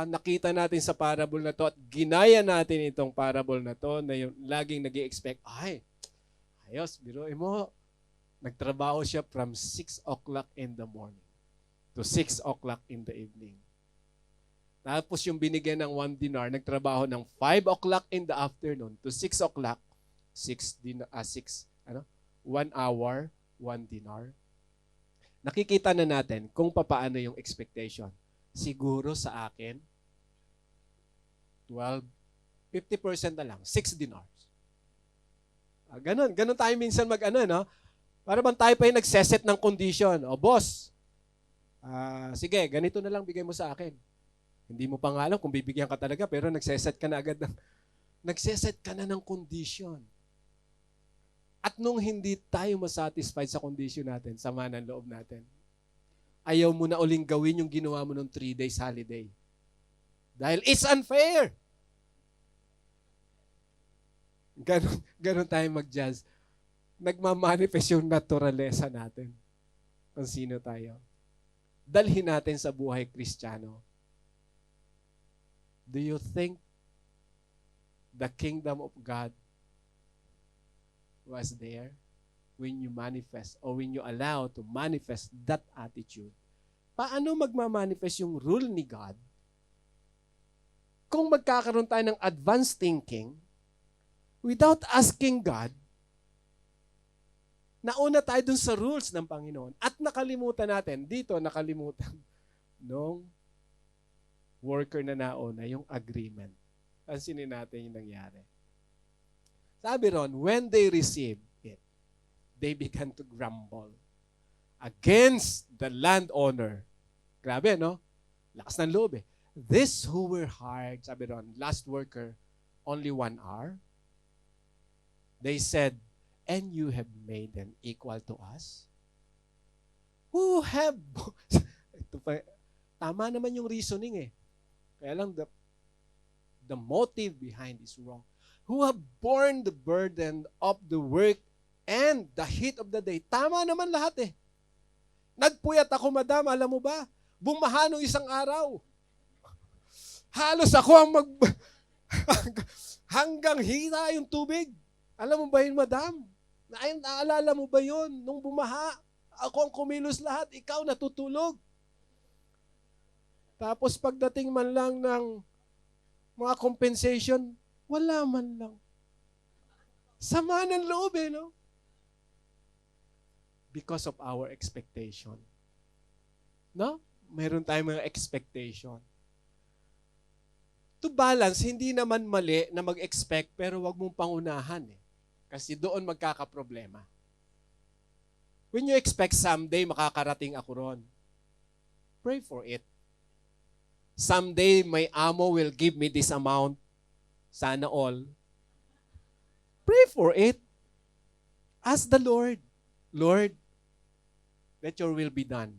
nakita natin sa parable na to at ginaya natin itong parable na to na yung laging nag-i-expect, ay, ayos, biruin mo, nagtrabaho siya from 6 o'clock in the morning to 6 o'clock in the evening. Tapos yung binigyan ng 1 dinar, nagtrabaho ng 5 o'clock in the afternoon to 6 o'clock, 1 hour, 1 dinar. Nakikita na natin kung papaano yung expectation. Siguro sa akin, 50% na lang, 6 dinars. Ganon tayo minsan no? Para bang tayo pa yung nagseset ng condition. O boss, sige, ganito na lang bigay mo sa akin. Hindi mo pa nga alam kung bibigyan ka talaga, pero nagseset ka na agad ng condition. At nung hindi tayo masatisfied sa condition natin, sama ng loob natin, ayaw mo na uling gawin yung ginawa mo ng 3 days holiday. Dahil it's unfair. Ganon tayo mag-judge. Nagmamanifest yung naturalesa natin. Kung sino tayo. Dalhin natin sa buhay Kristiyano. Do you think the kingdom of God was there when you manifest or when you allow to manifest that attitude? Paano magmamanifest yung rule ni God kung magkakaroon tayo ng advanced thinking without asking God? Nauna tayo dun sa rules ng Panginoon at nakalimutan nung worker na nauna yung agreement. Pansinin natin yung nangyari. Sabi ron, when they received it, they began to grumble against the landowner. Grabe, no? Lakas ng loob eh. This who were hired, sabi ron, last worker, only 1 hour. They said, and you have made them equal to us? Who have... Tama naman yung reasoning eh. Kaya lang the motive behind is wrong. Who have borne the burden of the work and the heat of the day. Tama naman lahat eh. Nagpuyat ako, madam, alam mo ba? Bumaha nung isang araw. Halos ako ang hanggang hina yung tubig. Alam mo ba yun, madam? Naalala mo ba yun? Nung bumaha, ako ang kumilos lahat, ikaw natutulog. Tapos pagdating man lang ng mga compensation, wala man lang. Sama ng loob eh, no? Because of our expectation. No? Meron tayong mga expectation. To balance, hindi naman mali na mag-expect pero wag mong pangunahan eh. Kasi doon magkakaproblema. When you expect someday makakarating ako ron, pray for it. Someday my amo will give me this amount. Sana all. Pray for it. Ask the Lord, Lord, let your will be done.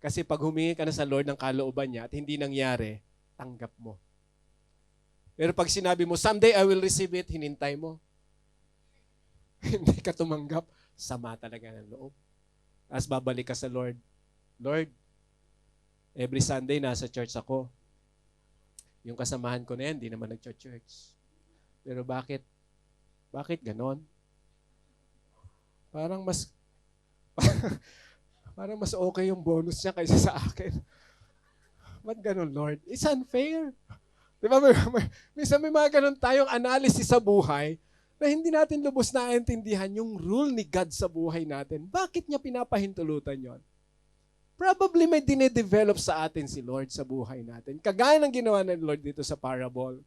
Kasi pag humingi ka na sa Lord ng kalooban niya at hindi nangyari, tanggap mo. Pero pag sinabi mo, someday I will receive it, hinintay mo. Hindi ka tumanggap, sama talaga ng loob. As babalik ka sa Lord, Lord, every Sunday nasa church ako. Yung kasamahan ko na yan, di naman nag-church. Pero bakit? Bakit ganon? Parang mas okay yung bonus niya kaysa sa akin. Ba't ganon, Lord? It's unfair. Di ba? Minsan may mga ganon tayong analysis sa buhay na hindi natin lubos na intindihan yung rule ni God sa buhay natin. Bakit niya pinapahintulutan yon? Probably may dinedevelop sa atin si Lord sa buhay natin. Kagaya ng ginawa ng Lord dito sa parable.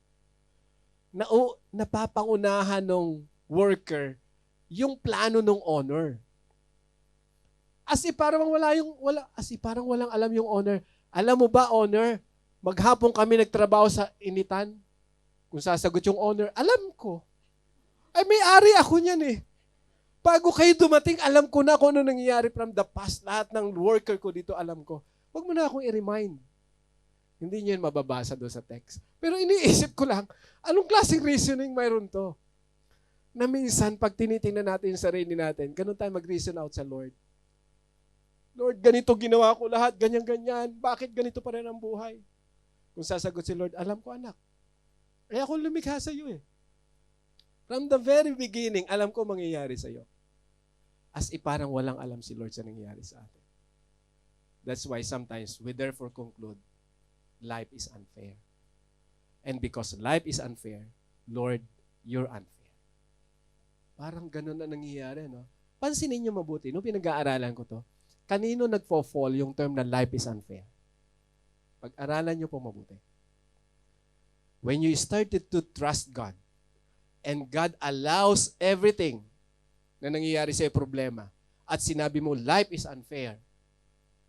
Napapangunahan ng worker yung plano ng owner. As if parang walang alam yung owner. Alam mo ba, owner, maghapon kami nagtrabaho sa initan. Kung sasagot yung owner, alam ko. Ay, may-ari ako niyan eh. Bago kayo dumating, alam ko na kung ano nangyayari from the past. Lahat ng worker ko dito, alam ko. Huwag mo na akong i-remind. Hindi niyo yun mababasa doon sa text. Pero iniisip ko lang, anong klaseng reasoning mayroon to? Na minsan, pag tinitingnan natin yung sarili natin, ganun tayo mag-reason out sa Lord. Lord, ganito ginawa ko lahat, ganyan-ganyan. Bakit ganito pa rin ang buhay? Kung sasagot si Lord, alam ko anak. Eh ako lumikha sa iyo eh. From the very beginning, alam ko mangyayari sa iyo. As if parang walang alam si Lord sa nangyayari sa atin. That's why sometimes we therefore conclude, life is unfair. And because life is unfair, Lord, you're unfair. Parang ganun na nangyayari, no? Pansinin niyo mabuti, no? Pinag-aaralan ko to. Kanino nagfo-fall yung term na life is unfair? Pag-aralan niyo po mabuti. When you started to trust God, and God allows everything na nangyayari sa problema, at sinabi mo, life is unfair.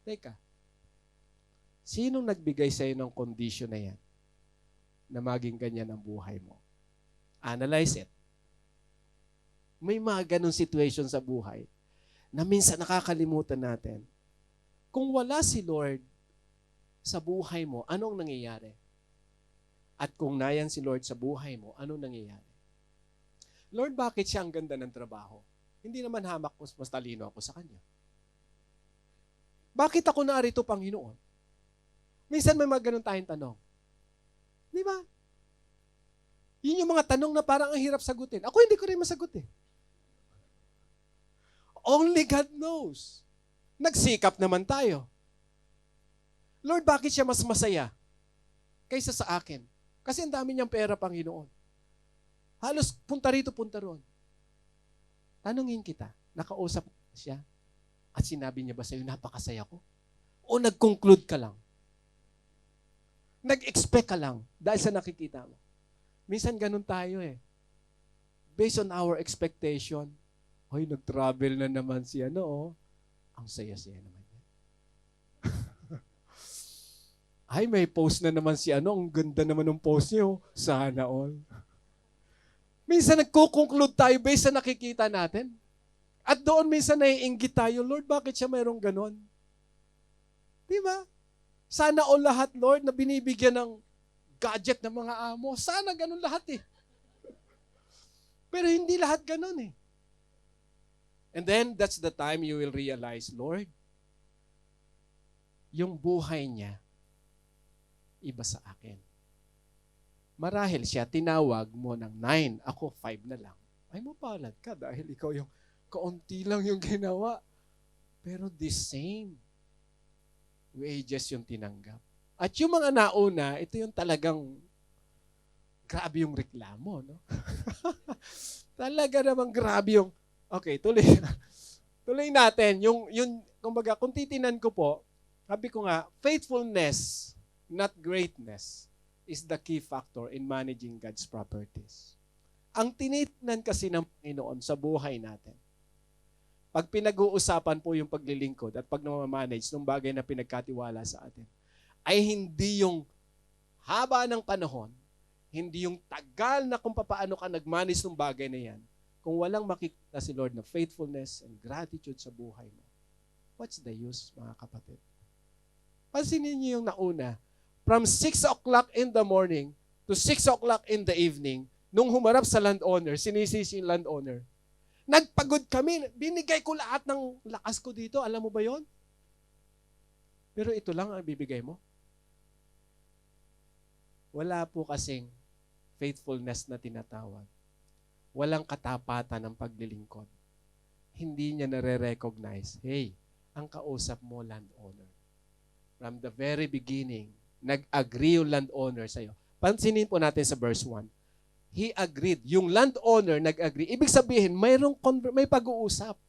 Teka, sinong nagbigay sa iyo ng condition na yan na maging ganyan ang buhay mo? Analyze it. May mga ganong situation sa buhay na minsan nakakalimutan natin. Kung wala si Lord sa buhay mo, anong nangyayari? At kung nayan si Lord sa buhay mo, anong nangyayari? Lord, bakit siya ang ganda ng trabaho? Hindi naman hamak mas talino ako sa Kanya. Bakit ako narito, Panginoon? Minsan may mga ganun tayong tanong. Di ba? Yun yung mga tanong na parang ang hirap sagutin. Ako hindi ko rin masagot eh. Only God knows. Nagsikap naman tayo. Lord, bakit siya mas masaya kaysa sa akin? Kasi ang dami niyang pera, Panginoon. Halos punta rito, punta roon. Tanungin kita, nakausap siya at sinabi niya ba sa'yo, napakasaya ko? O nag-conclude ka lang? Nag-expect ka lang dahil sa nakikita mo? Minsan ganun tayo eh. Based on our expectation, ay, nag-travel na naman siya, no? Ang saya-saya naman yan. Ay, may post na naman si ang ganda naman ng post niyo. Sana all. Minsan nagko-conclude tayo based sa nakikita natin. At doon minsan naiinggit tayo, Lord, bakit siya mayroong ganon? Di ba? Sana all lahat, Lord, na binibigyan ng gadget ng mga amo. Sana ganon lahat eh. Pero hindi lahat ganon eh. And then, that's the time you will realize, Lord, yung buhay niya, iba sa akin. Marahil siya, tinawag mo ng 9, ako 5 na lang. Ay, mapalad ka dahil ikaw yung kaunti lang yung ginawa. Pero the same wages yung tinanggap. At yung mga nauna, ito yung talagang grabe yung reklamo, no? Talaga namang grabe yung okay, tuloy natin. Kumbaga, kung titinan ko po, sabi ko nga, faithfulness, not greatness, is the key factor in managing God's properties. Ang tinitinan kasi ng Panginoon sa buhay natin, pag pinag-uusapan po yung paglilingkod at pag namamanage ng bagay na pinagkatiwala sa atin, ay hindi yung haba ng panahon, hindi yung tagal na kung paano ka nag-manage ng bagay na yan, kung walang makikita si Lord na faithfulness and gratitude sa buhay mo, what's the use, mga kapatid? Pansinin niyo yung nauna, from 6 o'clock in the morning to 6 o'clock in the evening, nung humarap sa landowner, sinisisi yung landowner, nagpagod kami, binigay ko lahat ng lakas ko dito, alam mo ba yon? Pero ito lang ang bibigay mo. Wala po kasing faithfulness na tinatawag. Walang katapatan ng paglilingkod. Hindi niya nare-recognize, hey, ang kausap mo, landowner. From the very beginning, nag-agree yung landowner sa'yo. Pansinin po natin sa verse 1. He agreed. Yung landowner nag-agree. Ibig sabihin, may pag-uusap.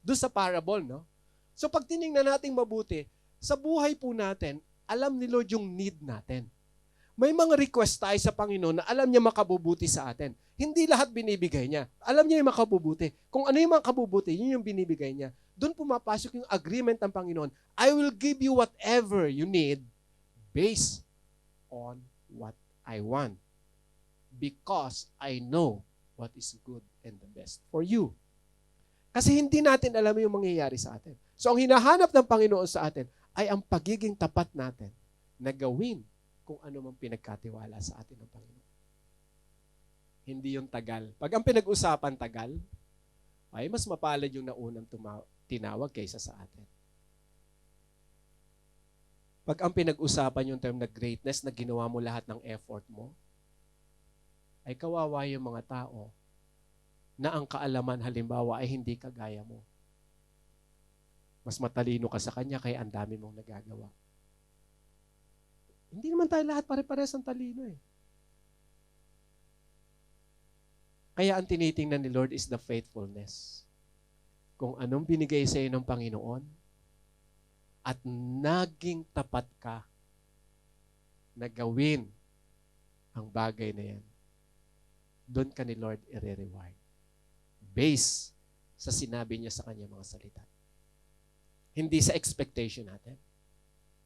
Doon sa parable, no? So pag tinignan natin mabuti, sa buhay po natin, alam ni Lord yung need natin. May mga request tayo sa Panginoon na alam niya makabubuti sa atin. Hindi lahat binibigay niya. Alam niya yung makabubuti. Kung ano yung makabubuti, yun yung binibigay niya. Doon pumapasok yung agreement ng Panginoon. I will give you whatever you need based on what I want. Because I know what is good and the best for you. Kasi hindi natin alam yung mangyayari sa atin. So ang hinahanap ng Panginoon sa atin ay ang pagiging tapat natin na gawin kung ano mang pinagkatiwala sa atin ng Panginoon. Hindi yung tagal. Pag ang pinag-usapan tagal, ay mas mapalad yung naunang tinawag kaysa sa atin. Pag ang pinag-usapan yung term na greatness na ginawa mo lahat ng effort mo, ay kawawa yung mga tao na ang kaalaman halimbawa ay hindi kagaya mo. Mas matalino ka sa kanya kaya ang dami mong nagagawa. Hindi naman tayo lahat pare-pares ang talino eh. Kaya ang tinitingnan ni Lord is the faithfulness. Kung anong binigay sa iyo ng Panginoon at naging tapat ka na gawin ang bagay na yan, doon ka ni Lord i-reward. Based sa sinabi niya sa kanya mga salita. Hindi sa expectation natin,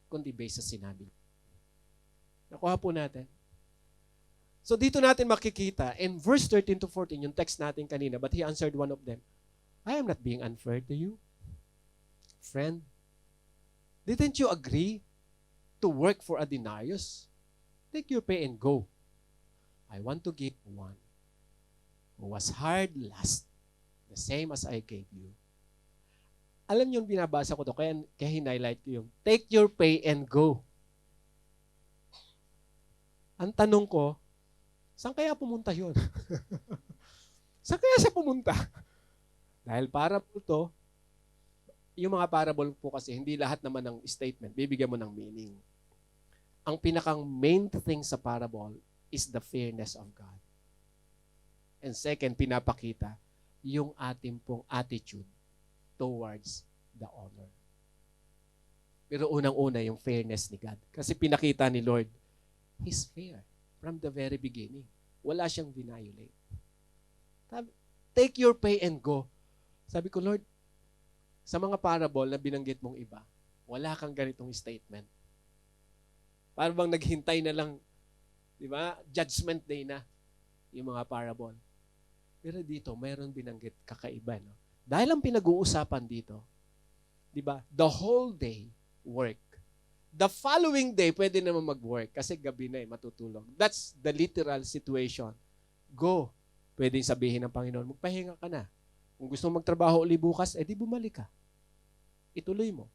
kundi based sa sinabi niya. Nakuha po natin. So dito natin makikita, in verse 13 to 14, yung text natin kanina, but he answered one of them, I am not being unfair to you. Friend, didn't you agree to work for a denarius? Take your pay and go. I want to give one who was hard last, the same as I gave you. Alam niyo yung binabasa ko to, kaya hinighlight ko yung, take your pay and go. Ang tanong ko, saan kaya pumunta yun? Saan kaya siya pumunta? Dahil parable to, yung mga parable po kasi, hindi lahat naman ng statement, bibigyan mo ng meaning. Ang pinakang main thing sa parable is the fairness of God. And second, pinapakita yung ating pong attitude towards the honor. Pero unang-una yung fairness ni God. Kasi pinakita ni Lord, He's fair from the very beginning. Wala siyang violate. Take your pay and go. Sabi ko, Lord, sa mga parable na binanggit mong iba, wala kang ganitong statement. Parang bang naghintay na lang, di ba? Judgment day na yung mga parable. Pero dito, mayroon binanggit kakaiba. No? Dahil ang pinag-uusapan dito, di ba? The whole day work. The following day, pwede naman mag-work kasi gabi na matutulog. That's the literal situation. Go. Pwede sabihin ng Panginoon, magpahinga ka na. Kung gusto mong magtrabaho uli bukas, di bumalik ka. Ituloy mo.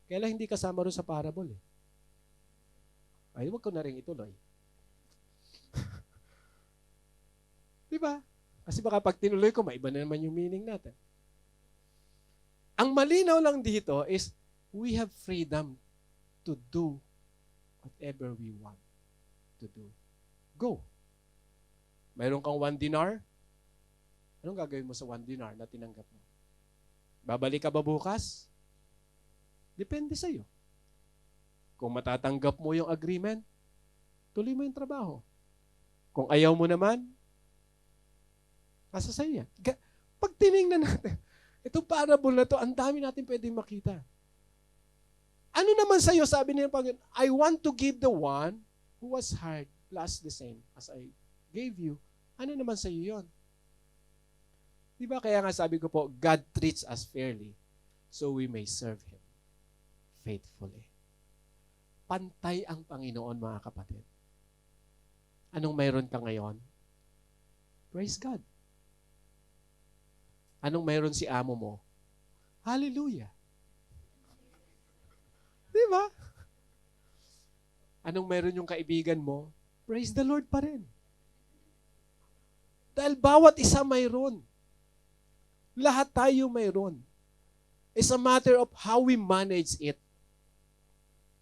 Kaya lang hindi kasama rin sa parable. Ay, wag ko na rin ituloy. Di ba? Kasi baka pag tinuloy ko, maiba na naman yung meaning natin. Ang malinaw lang dito is, we have freedom to do whatever we want to do. Go. Mayroon kang 1 dinar. Anong gagawin mo sa 1 dinar na tinanggap mo? Babalik ka ba bukas? Depende sa iyo. Kung matatanggap mo yung agreement, tuloy mo yung trabaho. Kung ayaw mo naman, nasa sa iyo yan. Pag tinignan natin, itong parable na to, ang dami natin pwedeng makita. Ano naman sa iyo, sabi niya ng Panginoon, I want to give the one who was hard, plus the same as I gave you. Ano naman sa iyo yun? Di ba kaya nga sabi ko po, God treats us fairly so we may serve Him faithfully. Pantay ang Panginoon, mga kapatid. Anong mayroon ka ngayon? Praise God. Anong mayroon si amo mo? Hallelujah. Di ba? Anong mayroon yung kaibigan mo? Praise the Lord pa rin. Dahil bawat isa mayroon. Lahat tayo mayroon. It's a matter of how we manage it.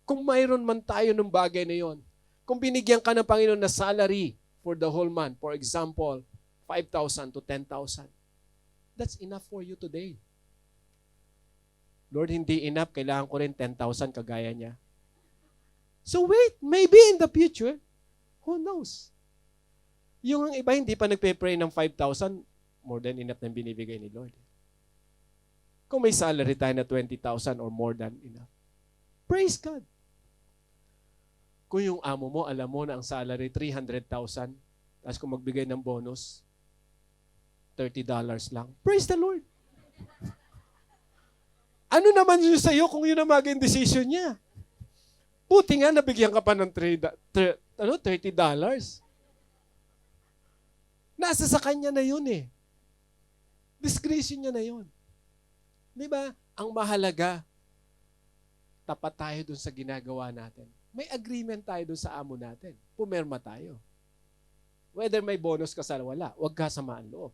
Kung mayroon man tayo ng bagay na yon, kung binigyan ka ng Panginoon na salary for the whole month, for example, 5,000 to 10,000, that's enough for you today. Lord, hindi enough. Kailangan ko rin 10,000 kagaya niya. So wait, maybe in the future, Who knows? Yung iba hindi pa nagpe-pray ng 5,000, more than enough na binibigay ni Lord. Kung may salary tayo na 20,000 or more than enough, praise God. Kung yung amo mo, alam mo na ang salary 300,000, tapos kung magbigay ng bonus, $30 lang, praise the Lord. Ano naman yun sa'yo kung yun ang maging decision niya? Buti nga nabigyan ka pa ng $30. Nasa sa kanya na yun eh. Discretion niya na yun. Di ba? Ang mahalaga, tapat tayo dun sa ginagawa natin. May agreement tayo dun sa amo natin. Pumirma tayo. Whether may bonus ka sa wala, huwag ka samaan loob.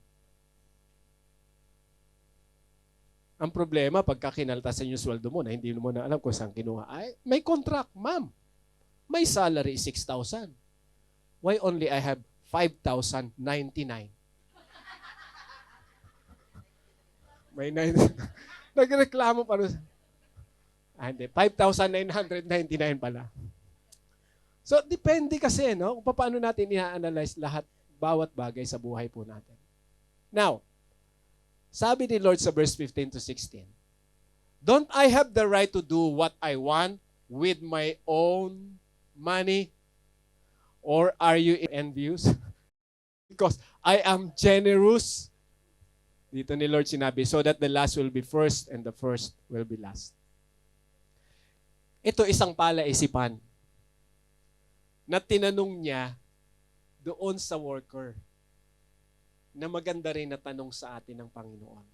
Ang problema, pagka kinaltasan yung sweldo mo na hindi mo na alam kung saan kinuha, ay, may contract, ma'am. My salary is 6,000. Why only I have 5,099? May 9. Nagreklamo pa rin. Hindi, 5,999 pala. So, depende kasi, no? Kung paano natin i-analyze lahat, bawat bagay sa buhay po natin. Now, sabi ni Lord sa verse 15 to 16, don't I have the right to do what I want with my own money? Or are you envious? Because I am generous. Dito ni Lord sinabi, so that the last will be first and the first will be last. Ito isang palaisipan na tinanong niya doon sa worker na maganda rin na tanong sa atin ng Panginoon.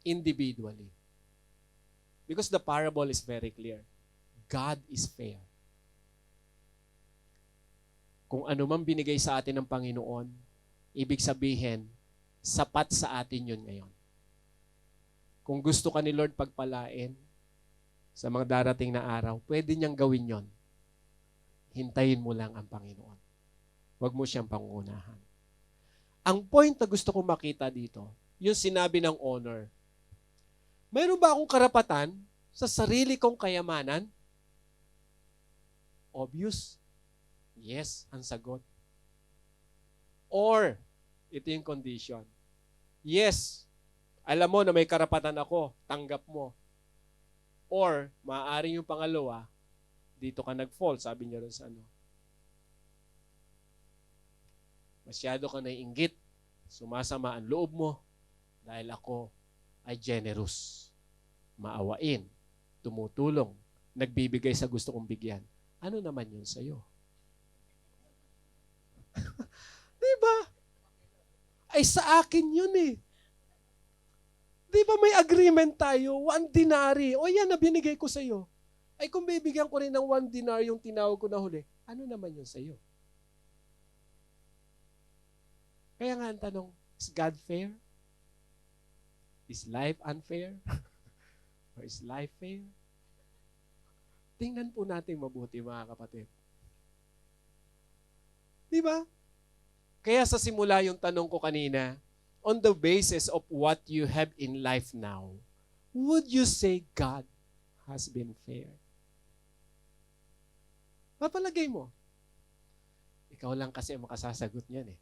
Individually. Because the parable is very clear. God is fair. Kung ano man binigay sa atin ng Panginoon, ibig sabihin, sapat sa atin yun ngayon. Kung gusto ka ni Lord pagpalain sa mga darating na araw, pwede niyang gawin yon. Hintayin mo lang ang Panginoon. Huwag mo siyang pangunahan. Ang point na gusto kong makita dito, yung sinabi ng owner, mayroon ba akong karapatan sa sarili kong kayamanan? Obvious. Yes, ang sagot. Or, ito yung condition. Yes, alam mo na may karapatan ako, tanggap mo. Or, maaaring yung pangalawa, dito ka nag-fall, sabi niya rin sa ano. Masyado ka naiinggit, sumasama ang loob mo, dahil ako ay generous, maawain, tumutulong, nagbibigay sa gusto kong bigyan. Ano naman yun sa'yo? Diba? Ay sa akin yun eh. Diba may agreement tayo, 1 denary, o yan na binigay ko sa'yo. Ay kung bibigyan ko rin ng 1 dinar yung tinawag ko na huli, ano naman yun sa'yo? Kaya nga ang tanong, is God fair? Is life unfair? Or is life fair? Tingnan po natin mabuti mga kapatid. Diba? Kaya sa simula yung tanong ko kanina, on the basis of what you have in life now, would you say God has been fair? Mapalagay mo. Ikaw lang kasi ang makasasagot niyan eh.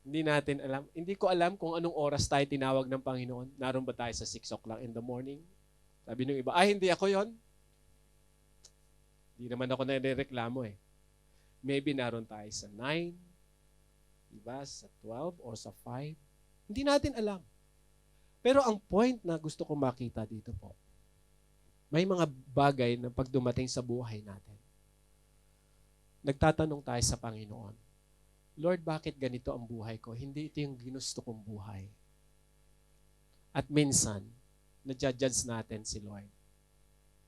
Hindi natin alam. Hindi ko alam kung anong oras tayo tinawag ng Panginoon. Naroon ba tayo sa 6 o'clock in the morning? Sabi nung iba, hindi ako yon. Hindi naman ako nare-reklamo eh. Maybe naroon tayo sa 9, diba? Sa 12 or sa 5. Hindi natin alam. Pero ang point na gusto ko makita dito po, may mga bagay na pag dumating sa buhay natin, nagtatanong tayo sa Panginoon, Lord, bakit ganito ang buhay ko? Hindi ito yung ginusto kong buhay. At minsan, na-judge natin si Lord.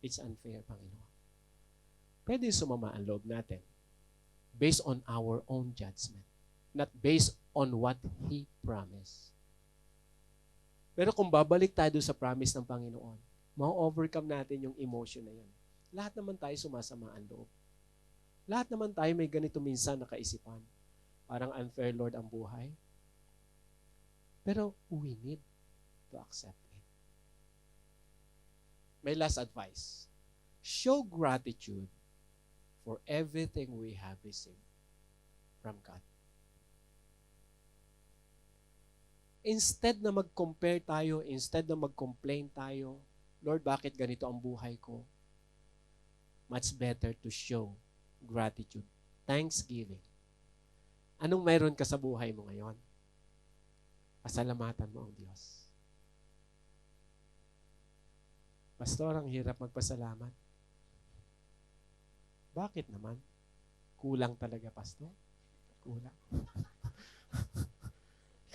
It's unfair, Panginoon. Pwede sumama ang loob natin based on our own judgment, not based on what He promised. Pero kung babalik tayo sa promise ng Panginoon, ma-overcome natin yung emotion na yan. Lahat naman tayo sumasama ang loob. Lahat naman tayo may ganito minsan na kaisipan. Parang unfair, Lord, ang buhay. Pero we need to accept it. My last advice, show gratitude for everything we have received from God. Instead na mag-compare tayo, instead na mag-complain tayo, Lord, bakit ganito ang buhay ko? Much better to show gratitude, thanksgiving. Anong mayroon ka sa buhay mo ngayon? Pasalamatan mo ang Diyos. Pastor, ang hirap magpasalamat. Bakit naman? Kulang talaga, Pastor. Kulang.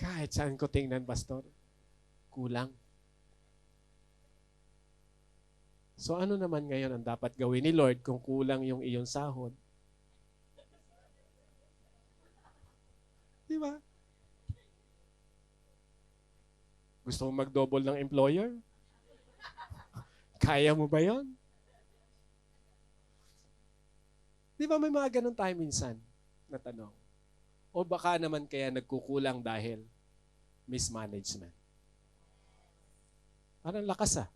Kahit saan ko tingnan, Pastor, kulang. So ano naman ngayon ang dapat gawin ni Lord kung kulang yung iyong sahod? Di ba? Gusto mo mag-double ng employer? Kaya mo ba yon? Di ba may mga ganun tayo minsan na tanong? O baka naman kaya nagkukulang dahil mismanagement. Parang lakas ah.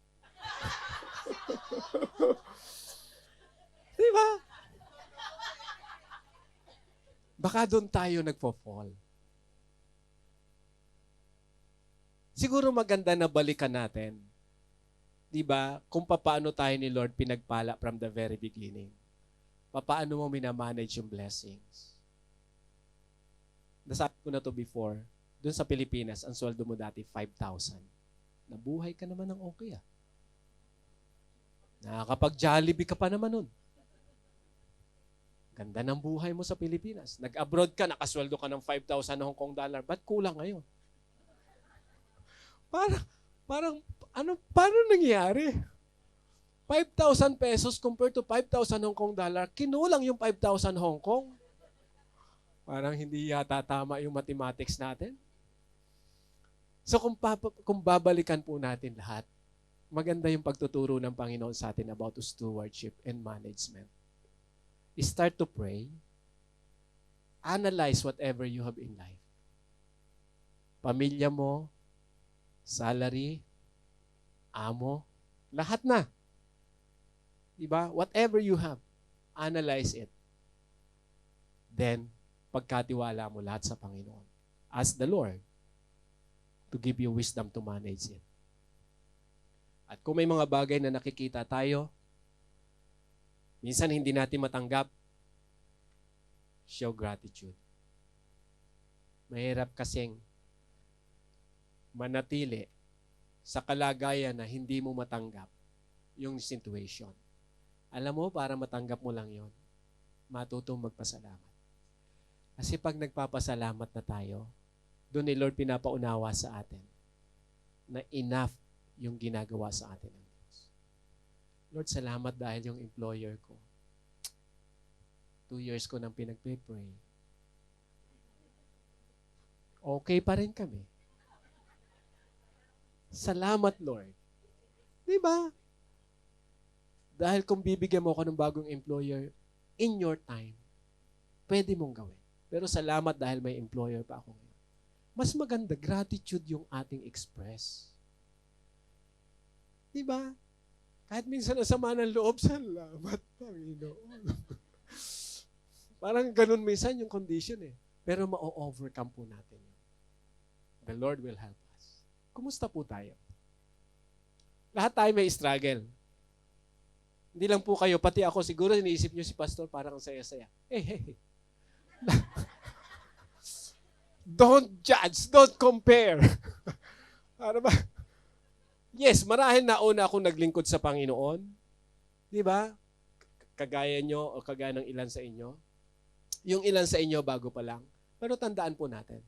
Di ba? Baka doon tayo nagpo-fall. Siguro maganda na balikan natin. Di ba? Kung paano tayo ni Lord pinagpala from the very beginning. Paano mo minamanage yung blessings. Nasabi ko na to before. Doon sa Pilipinas, ang sweldo mo dati 5,000. Nabuhay ka naman ng okay ah. Nakakapag-Jollibee ka pa naman nun. Ganda ng buhay mo sa Pilipinas. Nag-abroad ka, nakasweldo ka ng 5,000 na Hong Kong dollar. Ba't kulang ngayon? Paano nangyari? 5,000 pesos compared to 5,000 Hong Kong dollar, kinulang yung 5,000 Hong Kong. Parang hindi yata tama yung mathematics natin. So kung babalikan po natin lahat, maganda yung pagtuturo ng Panginoon sa atin about stewardship and management. Start to pray. Analyze whatever you have in life. Pamilya mo, salary, amo, lahat na. Diba? Whatever you have, analyze it. Then, pagkatiwala mo lahat sa Panginoon. Ask the Lord to give you wisdom to manage it. At kung may mga bagay na nakikita tayo, minsan hindi natin matanggap, show gratitude. Mahirap kasing manatili sa kalagayan na hindi mo matanggap yung situation. Alam mo, para matanggap mo lang yon, matutong magpasalamat. Kasi pag nagpapasalamat na tayo, doon ni Lord pinapaunawa sa atin na enough yung ginagawa sa atin ng Diyos. Lord, salamat dahil yung employer ko, 2 years ko nang pinagpe-pray. Okay pa rin kami. Salamat, Lord. Di ba? Dahil kung bibigyan mo ako ng bagong employer, in your time, pwede mong gawin. Pero salamat dahil may employer pa ako ngayon. Mas maganda, gratitude yung ating express. Diba? Kahit minsan nasama ng loob, salamat, Panginoon. Parang ganun minsan yung condition eh. Pero ma-overcome po natin yun. The Lord will help us. Kumusta po tayo? Lahat tayo may struggle. Hindi lang po kayo, pati ako, siguro iniisip nyo si Pastor parang saya-saya. Hey. Don't judge, don't compare. Ano ba? Yes, marahil nauna akong naglingkod sa Panginoon. Di ba? Kagaya nyo o kagaya ng ilan sa inyo. Yung ilan sa inyo bago pa lang. Pero tandaan po natin,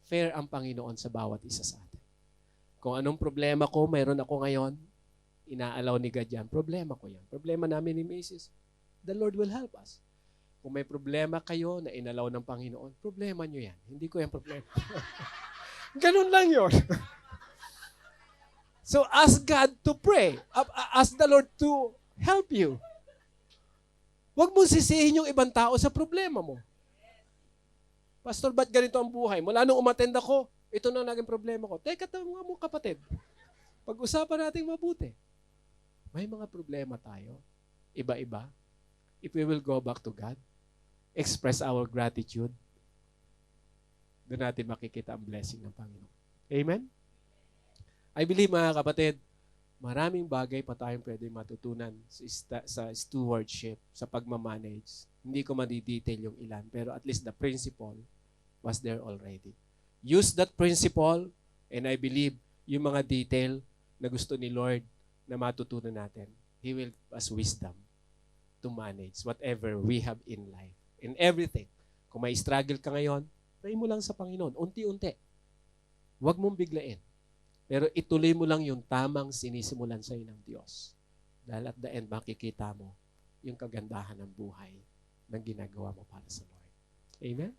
fair ang Panginoon sa bawat isa sa atin. Kung anong problema ko, mayroon ako ngayon, inaalaw ni God yan, problema ko yan. Problema namin ni Mrs. The Lord will help us. Kung may problema kayo na inalaw ng Panginoon, problema nyo yan. Hindi ko yan problema. Ganun lang yun. So ask God to pray. Ask the Lord to help you. Huwag mong sisihin yung ibang tao sa problema mo. Pastor, ba't ganito ang buhay? Mula nung umattend ako, ito na naging problema ko. Teka, tama mo kapatid. Pag-usapan natin mabuti. May mga problema tayo. Iba-iba. if we will go back to God, express our gratitude, doon natin makikita ang blessing ng Panginoon. Amen? I believe, mga kapatid, maraming bagay pa tayong pwede matutunan sa stewardship, sa pagmamanage. Hindi ko ma-detail yung ilan, pero at least the principle was there already. Use that principle, and I believe yung mga detail na gusto ni Lord na matutunan natin, He will give us wisdom to manage whatever we have in life. In everything. Kung may struggle ka ngayon, pray mo lang sa Panginoon, unti-unti. Huwag mong biglain. Pero ituloy mo lang yung tamang sinisimulan sa iyo ng Diyos. Dahil at the end, makikita mo yung kagandahan ng buhay na ginagawa mo para sa Lord. Amen?